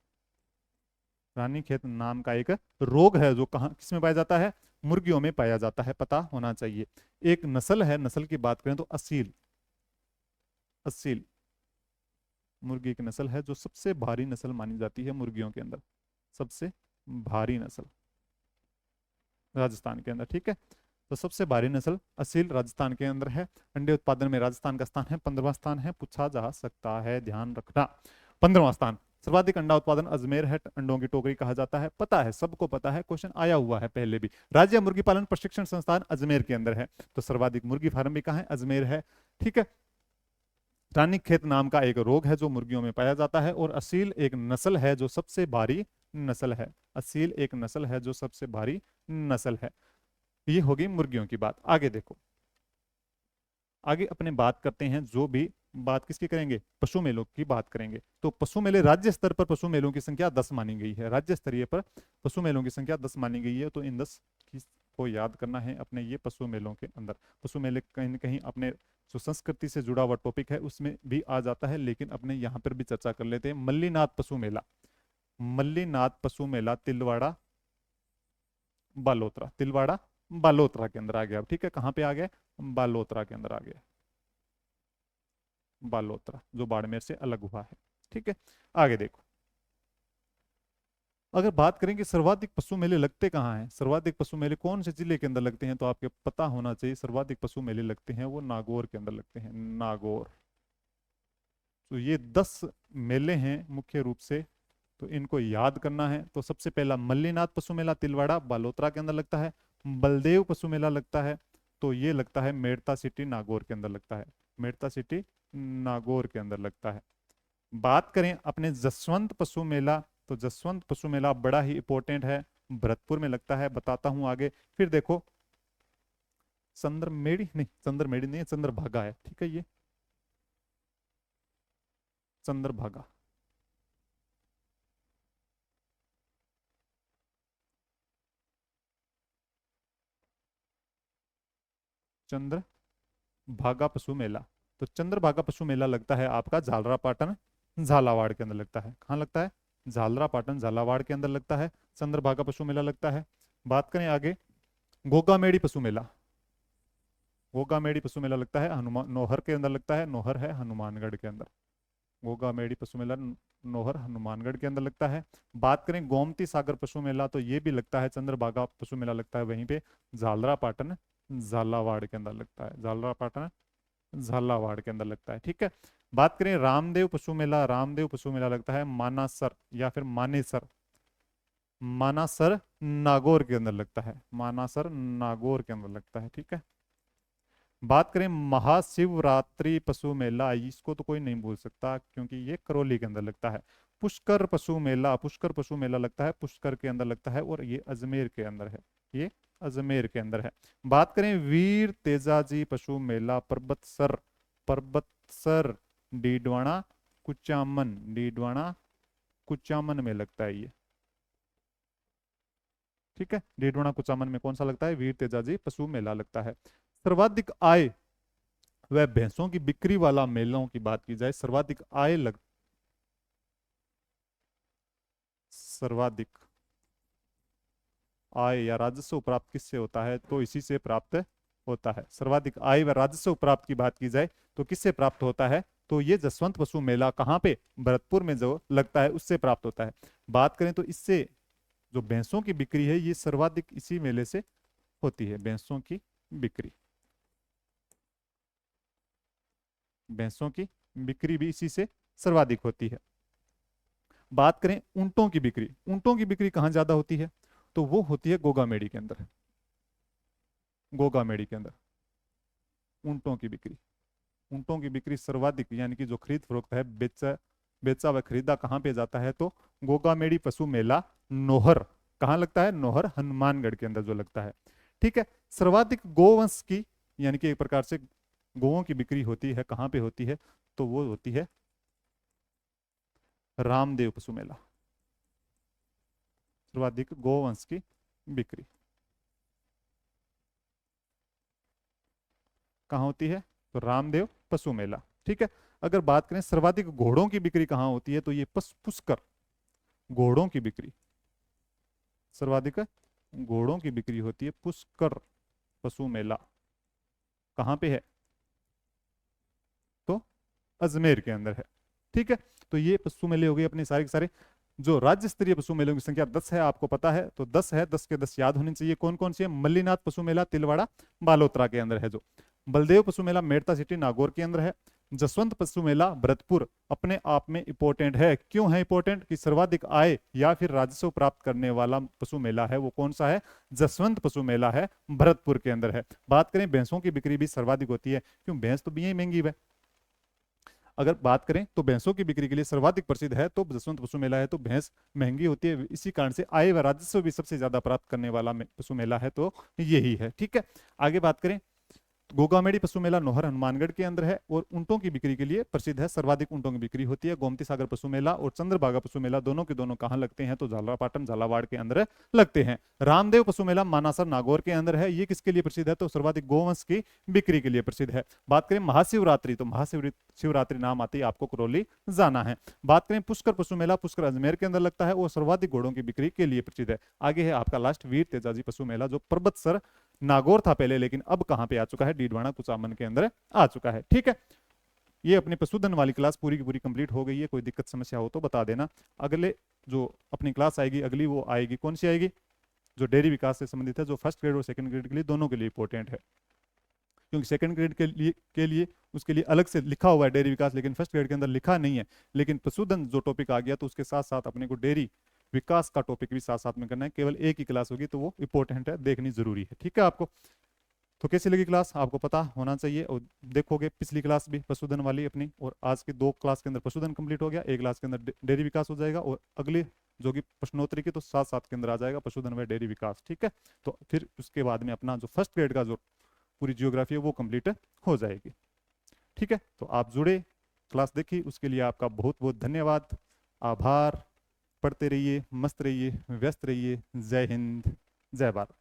रानीखेत नाम का एक रोग है जो कहाँ किसमें पाया जाता है? मुर्गियों में पाया जाता है, पता होना चाहिए। एक नस्ल है, नस्ल की बात करें तो असील, असील मुर्गी की नस्ल है जो सबसे भारी नस्ल मानी जाती है मुर्गियों के अंदर, सबसे भारी नस्ल राजस्थान के अंदर। ठीक है, तो सबसे भारी नस्ल असील राजस्थान के अंदर है। अंडे उत्पादन में राजस्थान का स्थान है 15वां स्थान है, पूछा जा सकता है, ध्यान रखना। 15वां स्थान। सर्वाधिक अंडा उत्पादन अजमेर है, अंडों की टोकरी कहा जाता है, पता है, सबको पता है, क्वेश्चन आया हुआ है पहले भी। राज्य मुर्गी पालन प्रशिक्षण संस्थान अजमेर के अंदर है, तो सर्वाधिक मुर्गी फार्म भी कहाँ है? अजमेर है। ठीक है, रानीखेत नाम का एक रोग है जो मुर्गियों में पाया जाता है। और असील एक नस्ल है जो सबसे भारी नस्ल है, असील एक नस्ल है जो सबसे भारी नस्ल है। ये होगी मुर्गियों की बात। आगे देखो, आगे अपने बात करते हैं, जो भी बात किसकी करेंगे? पशु मेलों की बात करेंगे। तो पशु मेले राज्य स्तर पर पशु मेलों की संख्या 10 मानी गई है। राज्य स्तरीय पर पशु मेलों की संख्या 10 मानी गई है। तो इन 10 को याद करना है अपने ये पशु मेलों के अंदर। पशु मेले कहीं ना कहीं अपने जो संस्कृति से जुड़ा हुआ टॉपिक है उसमें भी आ जाता है, लेकिन अपने यहाँ पर भी चर्चा कर लेते हैं। मल्लीनाथ पशु मेला, मल्लीनाथ पशु मेला तिलवाड़ा बालोतरा, तिलवाड़ा बालोतरा के अंदर आ गया। ठीक है, कहाँ पे आ गया? बालोतरा के अंदर आ गया, बालोतरा जो बाड़मेर से अलग हुआ है। ठीक है, आगे देखो, अगर बात करें कि सर्वाधिक पशु मेले लगते कहाँ हैं, सर्वाधिक पशु मेले कौन से जिले के अंदर लगते हैं, तो आपके पता होना चाहिए सर्वाधिक पशु मेले लगते हैं वो नागौर के अंदर लगते हैं, नागौर। तो ये 10 मेले हैं मुख्य रूप से, तो इनको याद करना है। तो सबसे पहला मल्लीनाथ पशु मेला तिलवाड़ा बालोतरा के अंदर लगता है। बलदेव पशु मेला लगता है, तो ये लगता है मेड़ता सिटी नागौर के अंदर लगता है, मेड़ता सिटी नागौर के अंदर लगता है। बात करें अपने जसवंत पशु मेला, तो जसवंत पशु मेला बड़ा ही इंपॉर्टेंट है, भरतपुर में लगता है, बताता हूं आगे। फिर देखो चंद्रमेड़ी नहीं, चंद्रमेड़ी नहीं, चंद्रभागा है। ठीक है, ये चंद्रभागा, चंद्रभागा पशु मेला। तो चंद्रभागा पशु मेला लगता है आपका झालरापाटन झालावाड़ के अंदर लगता है। कहाँ लगता है? झालरापाटन झालावाड़ के अंदर लगता है चंद्रभागा पशु मेला लगता है। बात करें आगे, गोगामेड़ी पशु मेला। गोगामेड़ी पशु मेला लगता है हनुमान नौहर के अंदर लगता है। नौहर है हनुमानगढ़ के अंदर। गोगामेड़ी पशु मेला नौहर हनुमानगढ़ के अंदर लगता है। बात करें गोमती सागर पशु मेला, तो ये भी लगता है चंद्रभागा पशु मेला लगता है वहीं पे झालरापाटन झालावाड़ के अंदर लगता है। झालरापाटन झालावाड़ के अंदर लगता है। ठीक है। बात करें रामदेव पशु मेला, रामदेव पशु मेला लगता है मानासर या फिर मानेसर, मानासर नागौर के अंदर लगता है। मानासर नागौर के अंदर लगता है। ठीक है। बात करें महाशिवरात्रि पशु मेला, इसको तो कोई नहीं भूल सकता क्योंकि ये करौली के अंदर लगता है। पुष्कर पशु मेला, पुष्कर पशु मेला लगता है पुष्कर के अंदर लगता है और ये अजमेर के अंदर है। ये अजमेर के अंदर है। बात करें वीर तेजाजी पशु मेला पर्वतसर, पर्वतसर डीडवाना कुचामन, डीडवाना कुचामन में लगता है ये। ठीक है। डीडवाना कुचामन में कौन सा लगता है? वीर तेजाजी पशु मेला लगता है। सर्वाधिक आय व भैंसों की बिक्री वाला मेलों की बात की जाए, सर्वाधिक आय सर्वाधिक आय या राजस्व प्राप्त किससे होता है? तो इसी से प्राप्त होता है। सर्वाधिक आय व राजस्व प्राप्त की बात की जाए तो किससे प्राप्त होता है? तो ये जसवंत पशु मेला कहाँ पे? भरतपुर में जो लगता है उससे प्राप्त होता है। बात करें तो इससे जो भैंसों की बिक्री है ये सर्वाधिक इसी मेले से होती है। भैंसों की बिक्री, भैंसों की बिक्री भी इसी से सर्वाधिक होती है। बात करें ऊंटों की बिक्री, ऊंटों की बिक्री कहाँ ज्यादा होती है? तो वो होती है गोगामेड़ी के अंदर। गोगामेड़ी के अंदर ऊंटों की बिक्री, ऊंटों की बिक्री सर्वाधिक यानी कि जो खरीद फरोख्त है, बेचा बेचा व खरीदा कहाँ पे जाता है? तो गोगामेड़ी पशु मेला नौहर, कहाँ लगता है? नौहर हनुमानगढ़ के अंदर जो लगता है। ठीक है। सर्वाधिक गोवंश की यानी कि एक प्रकार से गोवों की बिक्री होती है कहाँ पे होती है? तो वो होती है रामदेव पशु मेला। सर्वाधिक गोवंश की बिक्री कहाँ होती है? तो रामदेव पशु मेला। ठीक है। अगर बात करें सर्वाधिक घोड़ों की बिक्री कहाँ होती है? तो ये पुष्कर, घोड़ों की बिक्री, सर्वाधिक घोड़ों की बिक्री होती है पुष्कर पशु मेला। कहाँ पे है? तो अजमेर के अंदर है। ठीक है। तो ये पशु मेले हो गए अपने सारे के सारे। जो राज्य स्तरीय पशु मेलों की संख्या 10 है, आपको पता है, तो 10 है, 10 के 10 याद होने चाहिए। कौन कौन सी है? मल्लीनाथ पशु मेला तिलवाड़ा बालोतरा के अंदर है। जो बलदेव पशु मेला मेड़ता सिटी नागौर के अंदर है। जसवंत पशु मेला भरतपुर अपने आप में इंपॉर्टेंट है। क्यों है इंपॉर्टेंट? कि सर्वाधिक आय या फिर राजस्व प्राप्त करने वाला पशु मेला है वो कौन सा है? जसवंत पशु मेला है, भरतपुर के अंदर है। बात करें भैंसों की बिक्री भी सर्वाधिक होती है। क्यों? भैंस तो भी महंगी है। अगर बात करें तो भैंसों की बिक्री के लिए सर्वाधिक प्रसिद्ध है तो जसवंत पशु मेला है। तो भैंस महंगी होती है, इसी कारण से आय व राजस्व भी सबसे ज्यादा प्राप्त करने वाला पशु मेला है तो यही है। ठीक है। आगे बात करें, गोगामेड़ी पशु मेला नौहर हनुमानगढ़ के अंदर है और ऊंटों की बिक्री के लिए प्रसिद्ध है। सर्वाधिक ऊंटों की बिक्री होती है। गोमती सागर पशु मेला और चंद्रभागा पशु मेला दोनों के दोनों कहाँ लगते हैं? तो झालरापाटन झालावाड़ के अंदर लगते हैं। रामदेव पशु मेला मानासर नागौर के अंदर है। ये किसके लिए प्रसिद्ध है? तो सर्वाधिक गोवंश की बिक्री के लिए प्रसिद्ध है। बात करें महाशिवरात्रि, तो महाशिवरात्रि नाम आती है आपको करौली जाना है। बात करें पुष्कर पशु मेला, पुष्कर अजमेर के अंदर लगता है और सर्वाधिक घोड़ों की बिक्री के लिए प्रसिद्ध है। आगे है आपका लास्ट वीर तेजाजी पशु मेला जो पर्वतसर नागौर था पहले, लेकिन अब कहां पे आ चुका है? डीडवाना कुचामन के अंदर आ चुका है। ठीक है। ये अपनी पशुधन वाली क्लास पूरी की पूरी कंप्लीट हो गई है। कोई दिक्कत समस्या हो तो बता देना। अगले जो अपनी क्लास आएगी अगली वो आएगी, कौन सी आएगी? जो डेयरी विकास से संबंधित है, जो फर्स्ट ग्रेड और सेकंड ग्रेड के लिए दोनों के लिए इंपॉर्टेंट है। क्योंकि सेकंड ग्रेड के लिए उसके लिए अलग से लिखा हुआ है डेयरी विकास, लेकिन फर्स्ट ग्रेड के अंदर लिखा नहीं है। लेकिन पशुधन जो टॉपिक आ गया तो उसके साथ साथ अपने को डेयरी विकास का टॉपिक भी साथ साथ में करना है। केवल एक ही क्लास होगी तो वो इंपॉर्टेंट है, देखनी जरूरी है। ठीक है। आपको तो कैसी लगी क्लास आपको पता होना चाहिए। और देखोगे पिछली क्लास भी पशुधन वाली अपनी, और आज के 2 क्लास के अंदर पशुधन कंप्लीट हो गया, एक क्लास के अंदर डेयरी विकास हो जाएगा, और अगले जो कि प्रश्नोत्तरी की तो साथ साथ के अंदर आ जाएगा पशुधन व डेयरी विकास। ठीक है। तो फिर उसके बाद में अपना जो फर्स्ट ग्रेड का जो पूरी जियोग्राफी है वो कंप्लीट हो जाएगी। ठीक है। तो आप जुड़े, क्लास देखी, उसके लिए आपका बहुत बहुत धन्यवाद, आभार। पढ़ते रहिए, मस्त रहिए, व्यस्त रहिए। जय हिंद, जय भारत।